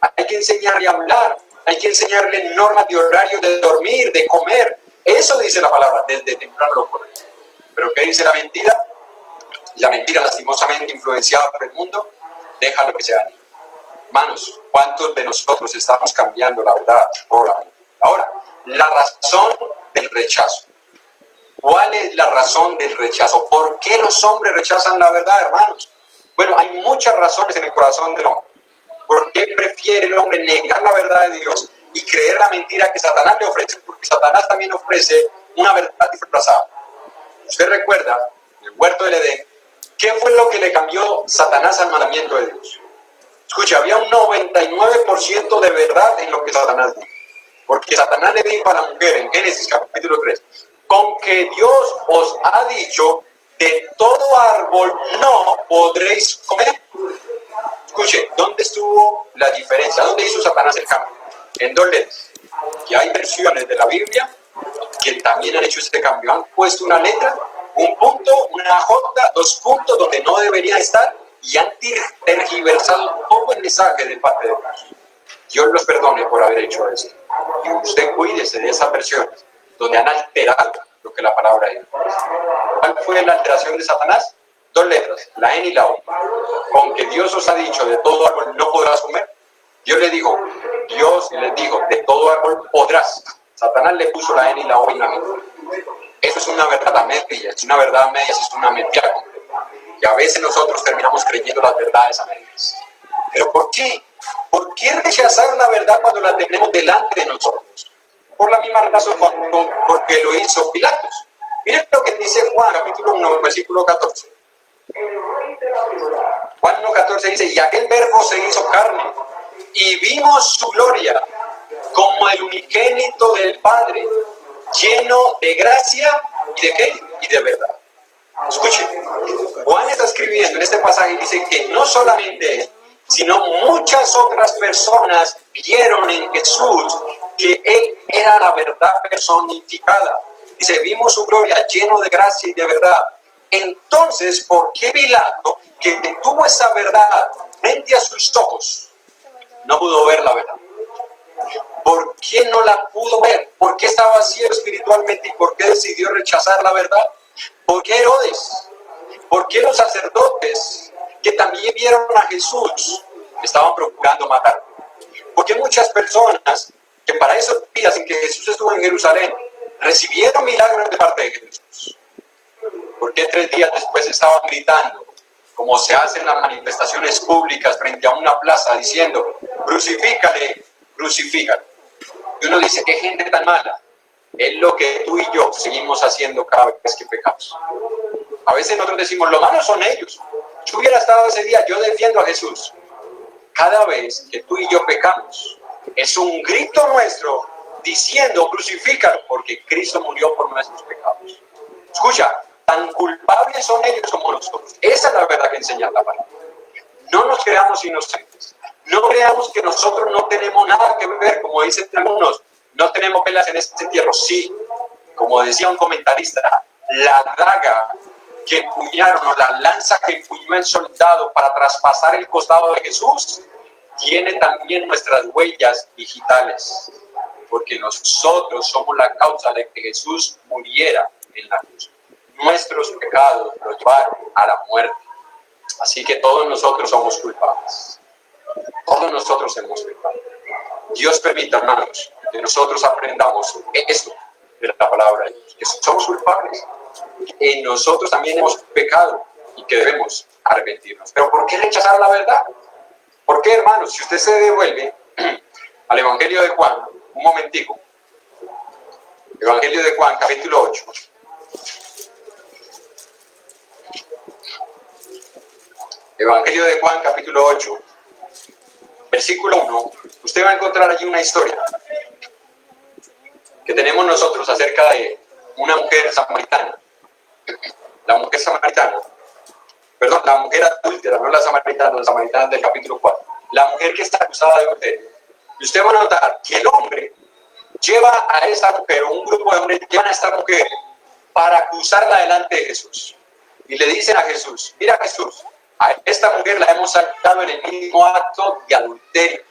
hay que enseñarle a hablar, hay que enseñarle normas de horario de dormir, de comer. Eso dice la palabra, desde temprano lo correcto. Pero ¿qué dice la mentira? La mentira, lastimosamente influenciada por el mundo, deja lo que sea niño. Hermanos, ¿cuántos de nosotros estamos cambiando la verdad por la mentira? Ahora, la razón del rechazo. ¿Cuál es la razón del rechazo? ¿Por qué los hombres rechazan la verdad, hermanos? Bueno, hay muchas razones en el corazón del hombre. ¿Por qué prefiere el hombre negar la verdad de Dios y creer la mentira que Satanás le ofrece? Porque Satanás también ofrece una verdad disfrazada. Usted recuerda, en el huerto del Edén, ¿qué fue lo que le cambió Satanás al mandamiento de Dios? Escucha, había un 99% de verdad en lo que Satanás dijo. Porque Satanás le dijo a la mujer en Génesis capítulo 3, con que Dios os ha dicho, de todo árbol no podréis comer. Escuche, ¿dónde estuvo la diferencia? ¿Dónde hizo Satanás el cambio? En dos letras. Y hay versiones de la Biblia que también han hecho este cambio. Han puesto una letra, un punto, una J, dos puntos donde no debería estar y han tergiversado todo el mensaje de parte de Dios. Dios los perdone por haber hecho esto. Y usted cuídese de esas versiones donde han alterado lo que la palabra dice. ¿Cuál fue la alteración de Satanás? Dos letras, la N y la O. Con que Dios os ha dicho, de todo árbol no podrás comer. Dios les dijo, de todo árbol podrás. Satanás le puso la N y la O en la mente. Eso es una verdad a medias, es una verdad a medias, es una mentira completa. Y a veces nosotros terminamos creyendo las verdades a medias. ¿Pero por qué? ¿Por qué rechazar la verdad cuando la tenemos delante de nosotros? Por la misma razón porque lo hizo Pilatos. Miren lo que dice Juan, capítulo 1, versículo 14. Juan 1:14 dice, y aquel verbo se hizo carne, y vimos su gloria, como el unigénito del Padre, lleno de gracia, ¿y de qué? Y de verdad. Escuchen, Juan está escribiendo en este pasaje y dice que no solamente él, sino muchas otras personas vieron en Jesús que él era la verdad personificada. Dice, vimos su gloria lleno de gracia y de verdad. Entonces, ¿por qué Pilato, que tuvo esa verdad frente a sus ojos, no pudo ver la verdad? ¿Por qué no la pudo ver? ¿Por qué estaba ciego espiritualmente y por qué decidió rechazar la verdad? ¿Por qué Herodes? ¿Por qué los sacerdotes que también vieron a Jesús estaban procurando matarlo? ¿Por qué muchas personas que para esos días en que Jesús estuvo en Jerusalén recibieron milagros de parte de Jesús? ¿Por qué 3 días después estaban gritando, como se hace en las manifestaciones públicas frente a una plaza, diciendo, crucifícale, crucifícale? Y uno dice, qué gente tan mala. Es lo que tú y yo seguimos haciendo cada vez que pecamos. A veces nosotros decimos, lo malo son ellos. Si hubiera estado ese día, yo defiendo a Jesús. Cada vez que tú y yo pecamos, es un grito nuestro diciendo, crucifícalo, porque Cristo murió por nuestros pecados. Escucha, tan culpables son ellos como nosotros. Esa es la verdad que enseña la palabra. No nos creamos inocentes. No creamos que nosotros no tenemos nada que ver, como dicen algunos, no tenemos velas en este entierro. Sí, como decía un comentarista, la daga que empuñaron o la lanza que empuñó el soldado para traspasar el costado de Jesús tiene también nuestras huellas digitales, porque nosotros somos la causa de que Jesús muriera en la cruz. Nuestros pecados lo llevaron a la muerte. Así que todos nosotros somos culpables. Todos nosotros hemos pecado. Dios permita, hermanos, que nosotros aprendamos esto de la palabra de Dios, que somos culpables. En nosotros también hemos pecado y que debemos arrepentirnos. Pero ¿por qué rechazar la verdad? ¿Por qué, hermanos? Si usted se devuelve al Evangelio de Juan, un momentico. Evangelio de Juan, capítulo 8. Evangelio de Juan, capítulo 8, versículo 1. Usted va a encontrar allí una historia que tenemos nosotros acerca de una mujer samaritana. La mujer samaritana, perdón, la mujer adúltera, no la samaritana del capítulo 4. La mujer que está acusada de adulterio. Y usted va a notar que el hombre lleva a esta mujer, o un grupo de hombres llevan a esta mujer para acusarla delante de Jesús. Y le dicen a Jesús, mira Jesús, a esta mujer la hemos sacado en el mismo acto de adulterio.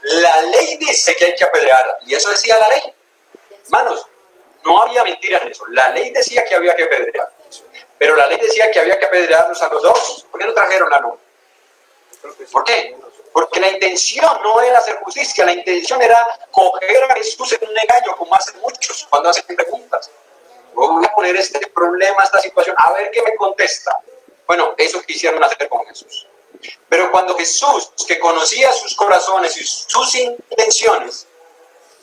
La ley dice que hay que apedrearla. Y eso decía la ley. Hermanos, no había mentira en eso. La ley decía que había que apedrear. Pero la ley decía que había que apedrearlos a los dos. ¿Por qué no trajeron la ley? ¿Por qué? Porque la intención no era hacer justicia. La intención era coger a Jesús en un engaño, como hacen muchos cuando hacen preguntas. Voy a poner este problema, esta situación, a ver qué me contesta. Bueno, eso quisieron hacer con Jesús. Pero cuando Jesús, que conocía sus corazones y sus intenciones,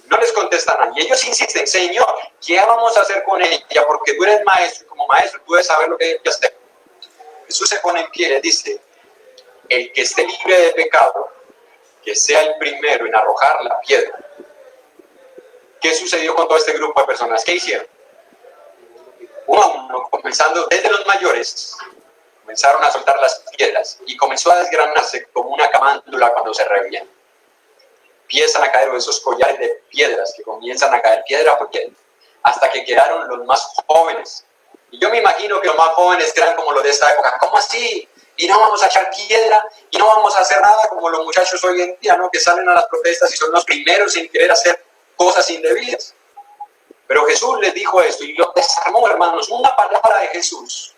no les contesta nada. Y ellos insisten, Señor, ¿qué vamos a hacer con ella? Porque tú eres maestro y como maestro tú debes saber lo que ella hace. Jesús se pone en pie y le dice, el que esté libre de pecado, que sea el primero en arrojar la piedra. ¿Qué sucedió con todo este grupo de personas? ¿Qué hicieron? Uno a uno, comenzando desde los mayores, comenzaron a soltar las piedras y comenzó a desgranarse como una camándula cuando se revienta. Empiezan a caer esos collares de piedras que comienzan a caer piedra por piedra, hasta que quedaron los más jóvenes. Y yo me imagino que los más jóvenes eran como los de esta época. ¿Cómo así? Y no vamos a echar piedra y no vamos a hacer nada como los muchachos hoy en día, ¿no? Que salen a las protestas y son los primeros en querer hacer cosas indebidas. Pero Jesús les dijo esto y lo desarmó, hermanos. Una palabra de Jesús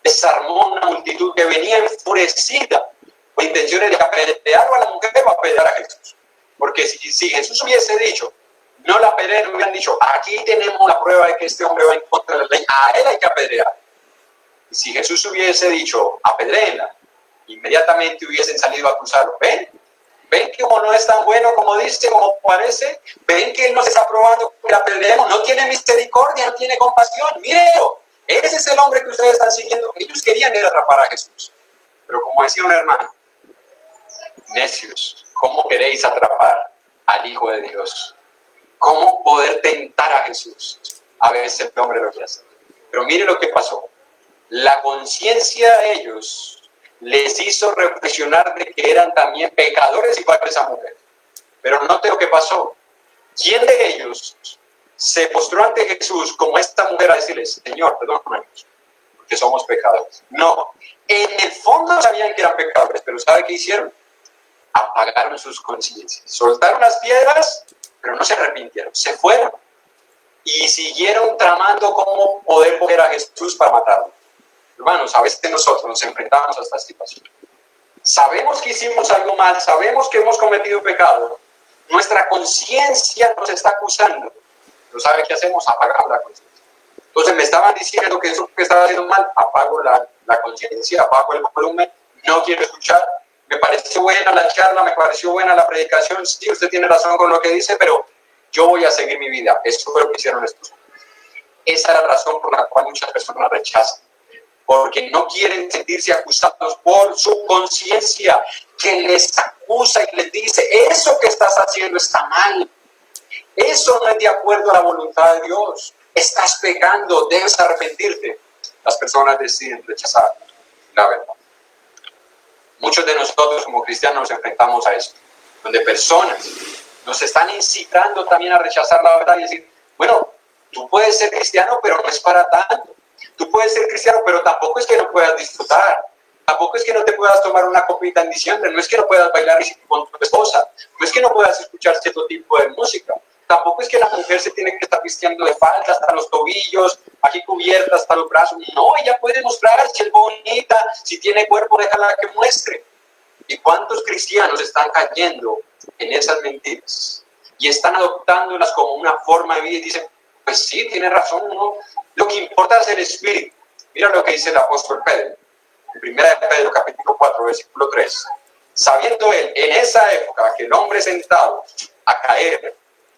desarmó una multitud que venía enfurecida con intenciones de apedrear a la mujer o apedrear a Jesús. Porque si Jesús hubiese dicho, no la apedreen, hubieran dicho, aquí tenemos la prueba de que este hombre va en contra de la ley, a él hay que apedrear. Y si Jesús hubiese dicho, apedréenla, inmediatamente hubiesen salido a acusarlo. ¿Ven que como no es tan bueno como dice, como parece? ¿Ven que él nos está probando que la apedreemos? No tiene misericordia, no tiene compasión. Mírelo, ese es el hombre que ustedes están siguiendo. Ellos querían ir a atrapar a Jesús. Pero como decía un hermano, necios, ¿cómo queréis atrapar al Hijo de Dios? ¿Cómo poder tentar a Jesús? A veces el hombre lo quiere hacer. Pero mire lo que pasó. La conciencia de ellos les hizo reflexionar de que eran también pecadores igual que esa mujer. Pero note lo que pasó. ¿Quién de ellos se postró ante Jesús como esta mujer a decirles, Señor, perdónanos, porque somos pecadores? No. En el fondo sabían que eran pecadores, pero ¿sabe qué hicieron? Apagaron sus conciencias. Soltaron las piedras pero no se arrepintieron, se fueron y siguieron tramando cómo poder coger a Jesús para matarlo. Hermanos, a veces nosotros nos enfrentamos a esta situación. Sabemos que hicimos algo mal, sabemos que hemos cometido pecado, nuestra conciencia nos está acusando, pero ¿sabe qué hacemos? Apagamos la conciencia. Entonces me estaban diciendo que eso que estaba haciendo mal, apago la conciencia, apago el volumen, no quiero escuchar. Me pareció buena la charla, me pareció buena la predicación, sí, usted tiene razón con lo que dice, pero yo voy a seguir mi vida. Eso fue lo que hicieron estos hombres. Esa es la razón por la cual muchas personas rechazan, porque no quieren sentirse acusados por su conciencia, que les acusa y les dice, eso que estás haciendo está mal, eso no es de acuerdo a la voluntad de Dios, estás pecando, debes arrepentirte. Las personas deciden rechazar la verdad. Muchos de nosotros como cristianos nos enfrentamos a esto, donde personas nos están incitando también a rechazar la verdad y decir, bueno, tú puedes ser cristiano, pero no es para tanto. Tú puedes ser cristiano, pero tampoco es que no puedas disfrutar. Tampoco es que no te puedas tomar una copita en diciembre. No es que no puedas bailar con tu esposa. No es que no puedas escuchar cierto tipo de música. Tampoco es que la mujer se tiene que estar vistiendo de falda hasta los tobillos, aquí cubierta hasta los brazos. No, ella puede mostrar si es bonita, si tiene cuerpo, déjala que muestre. ¿Y cuántos cristianos están cayendo en esas mentiras? Y están adoptándolas como una forma de vida y dicen, pues sí, tiene razón, ¿no? Lo que importa es el espíritu. Mira lo que dice el apóstol Pedro, en 1 Pedro capítulo 4, versículo 3. Sabiendo él, en esa época, que el hombre sentado a caer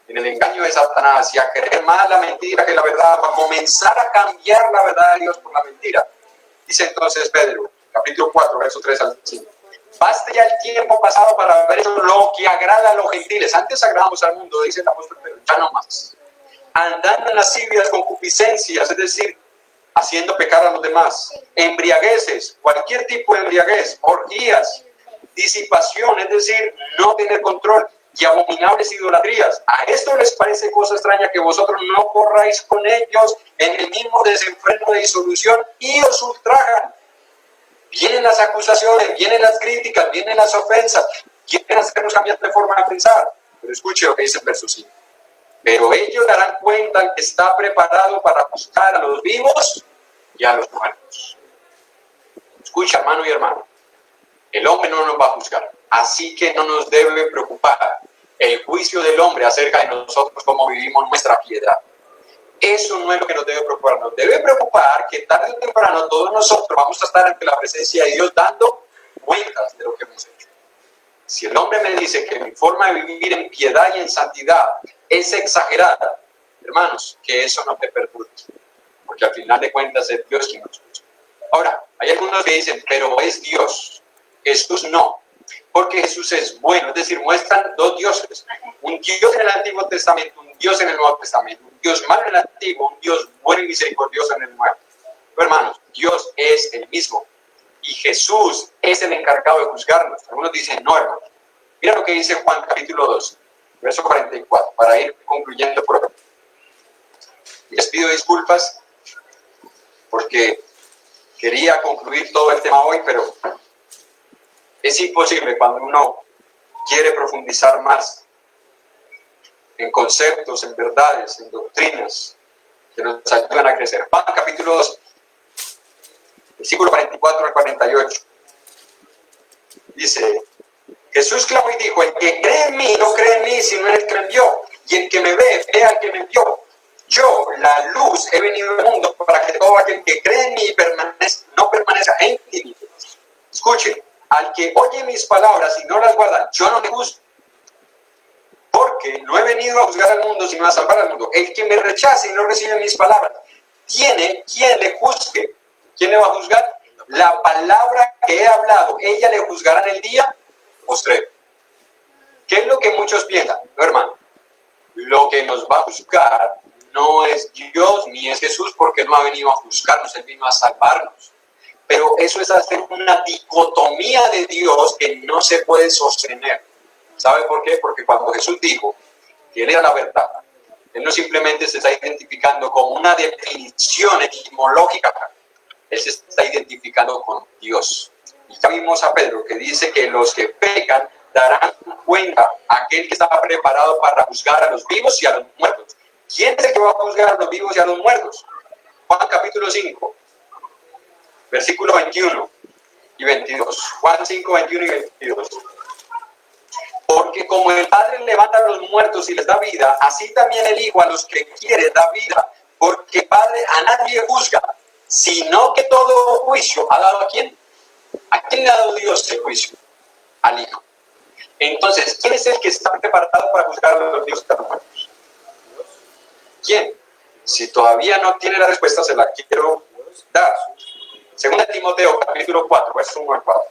en el engaño de Satanás y a querer más la mentira que la verdad, va a comenzar a cambiar la verdad de Dios por la mentira. Dice entonces Pedro, capítulo 4, verso 3 al 5. Baste ya el tiempo pasado para ver eso lo que agrada a los gentiles. Antes agradamos al mundo, dice el apóstol Pedro, ya no más. Andando en lascivias concupiscencias, es decir, haciendo pecar a los demás, embriagueces, cualquier tipo de embriaguez, orgías, disipación, es decir, no tener control, y abominables idolatrías. A esto les parece cosa extraña que vosotros no corráis con ellos en el mismo desenfreno de disolución y os ultrajan. Vienen las acusaciones, vienen las críticas, vienen las ofensas, quieren hacernos cambiar de forma de pensar. Pero escuche lo que dice el verso 5. Pero ellos darán cuenta que está preparado para juzgar a los vivos y a los muertos. Escucha, hermano y hermano, el hombre no nos va a juzgar, así que no nos debe preocupar el juicio del hombre acerca de nosotros, cómo vivimos nuestra piedad. Eso no es lo que nos debe preocupar. Nos debe preocupar que tarde o temprano todos nosotros vamos a estar ante la presencia de Dios dando cuentas de lo que hemos hecho. Si el hombre me dice que mi forma de vivir en piedad y en santidad es exagerada, hermanos, que eso no te perturbe, porque al final de cuentas es Dios quien nos juzga. Ahora, hay algunos que dicen, pero es Dios. Jesús no, porque Jesús es bueno, es decir, muestran dos dioses, un Dios en el Antiguo Testamento, un Dios en el Nuevo Testamento, un Dios malo en el Antiguo, un Dios bueno y misericordioso en el Nuevo. Pero hermanos, Dios es el mismo y Jesús es el encargado de juzgarnos. Algunos dicen, no, hermanos. Mira lo que dice Juan capítulo 2, verso 44, para ir concluyendo por aquí. Les pido disculpas porque quería concluir todo el tema hoy, pero es imposible cuando uno quiere profundizar más en conceptos, en verdades, en doctrinas que nos ayudan a crecer. Juan capítulo 2, versículo 44 al 48. Dice, Jesús clamó y dijo, el que cree en mí no cree en mí, sino en el que me envió. Y el que me ve al que me envió. Yo, la luz, he venido al mundo para que todo aquel que cree en mí no permanezca en tinieblas. Escuchen, al que oye mis palabras y no las guarda, yo no le juzgo. Porque no he venido a juzgar al mundo, sino a salvar al mundo. El que me rechace y no recibe mis palabras, tiene quien le juzgue. ¿Quién le va a juzgar? La palabra que he hablado, ella le juzgará en el día postrero. ¿Qué es lo que muchos piensan? No, hermano, lo que nos va a juzgar no es Dios ni es Jesús, porque no ha venido a juzgarnos, Él vino a salvarnos. Pero eso es hacer una dicotomía de Dios que no se puede sostener. ¿Sabe por qué? Porque cuando Jesús dijo que Él era la verdad, Él no simplemente se está identificando con una definición etimológica, Él se está identificando con Dios. Y ya vimos a Pedro que dice que los que pecan darán cuenta a aquel que estaba preparado para juzgar a los vivos y a los muertos. ¿Quién es el que va a juzgar a los vivos y a los muertos? Juan capítulo 5, versículo 21 y 22. Juan 5, 21 y 22. Porque como el Padre levanta a los muertos y les da vida, así también el Hijo a los que quiere da vida. Porque Padre a nadie juzga, sino que todo juicio ha dado ¿a quién? ¿A quién le ha dado Dios el juicio? Al Hijo. Entonces, ¿quién es el que está preparado para juzgar a los vivos y a los muertos? ¿Quién? Si todavía no tiene la respuesta, se la quiero dar. Segunda Timoteo, capítulo 4, verso 1 al 4.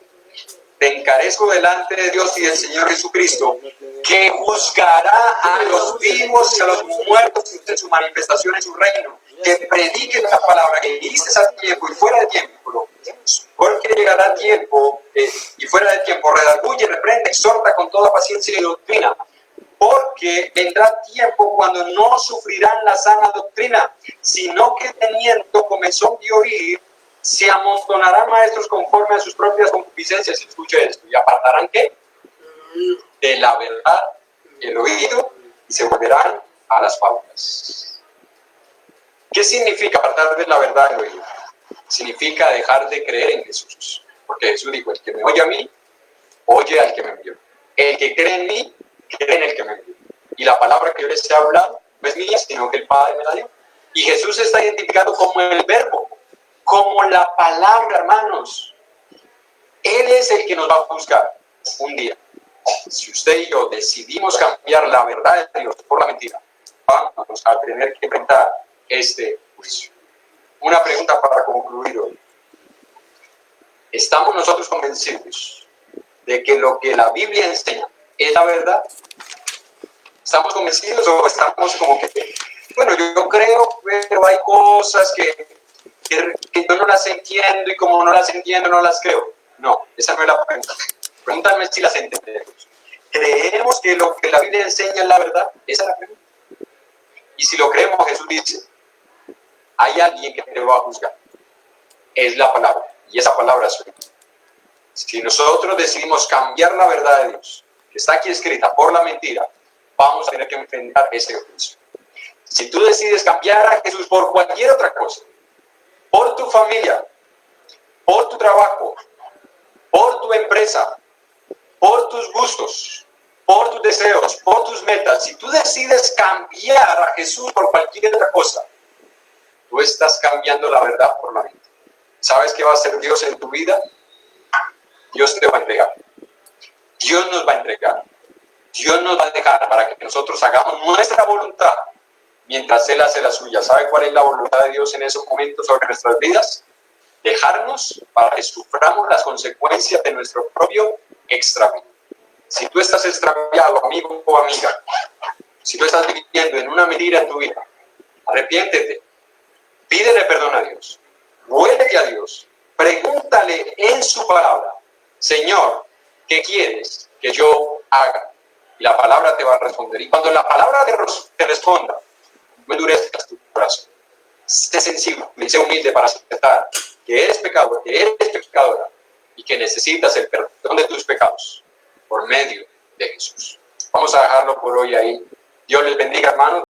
Te encarezco delante de Dios y del Señor Jesucristo, que juzgará a los vivos y a los muertos en su manifestación en su reino, que predique la palabra, que dices a tiempo y fuera de tiempo, porque llegará tiempo y fuera de tiempo, redarguye, reprende, exhorta con toda paciencia y doctrina, porque vendrá tiempo cuando no sufrirán la sana doctrina, sino que teniendo comezón de oír, se amontonarán maestros conforme a sus propias concupiscencias. Escuche esto. ¿Y apartarán qué? De la verdad el oído y se volverán a las fábulas. ¿Qué significa apartar de la verdad el oído? Significa dejar de creer en Jesús. Porque Jesús dijo, el que me oye a mí, oye al que me envió. El que cree en mí, cree en el que me envió. Y la palabra que yo les he hablado no es mía, sino que el Padre me la dio. Y Jesús está identificado como el verbo, como la palabra, hermanos. Él es el que nos va a juzgar un día. Si usted y yo decidimos cambiar la verdad de Dios por la mentira, vamos a tener que enfrentar este juicio. Una pregunta para concluir hoy. ¿Estamos nosotros convencidos de que lo que la Biblia enseña es la verdad? ¿Estamos convencidos o estamos como que, bueno, yo creo, pero hay cosas que yo no las entiendo y como no las entiendo, no las creo? No, esa no es la pregunta. Pregúntame si las entendemos. ¿Creemos que lo que la Biblia enseña es la verdad? Esa es la pregunta. Y si lo creemos, Jesús dice, hay alguien que te va a juzgar. Es la palabra. Y esa palabra es verdad. Si nosotros decidimos cambiar la verdad de Dios, que está aquí escrita, por la mentira, vamos a tener que enfrentar ese juicio. Si tú decides cambiar a Jesús por cualquier otra cosa, por tu familia, por tu trabajo, por tu empresa, por tus gustos, por tus deseos, por tus metas, si tú decides cambiar a Jesús por cualquier otra cosa, tú estás cambiando la verdad por la mente. ¿Sabes qué va a hacer Dios en tu vida? Dios te va a entregar. Dios nos va a entregar. Dios nos va a dejar para que nosotros hagamos nuestra voluntad mientras Él hace la suya. ¿Sabe cuál es la voluntad de Dios en esos momentos sobre nuestras vidas? Dejarnos para que suframos las consecuencias de nuestro propio extravío. Si tú estás extraviado, amigo o amiga, si tú estás viviendo en una mentira en tu vida, arrepiéntete, pídele perdón a Dios, vuélvete a Dios, pregúntale en su palabra, Señor, ¿qué quieres que yo haga? Y la palabra te va a responder. Y cuando la palabra te responda, no endurezcas tu corazón. Sé sensible, sé humilde para aceptar que eres pecador, que eres pecadora y que necesitas el perdón de tus pecados por medio de Jesús. Vamos a dejarlo por hoy ahí. Dios les bendiga, hermanos.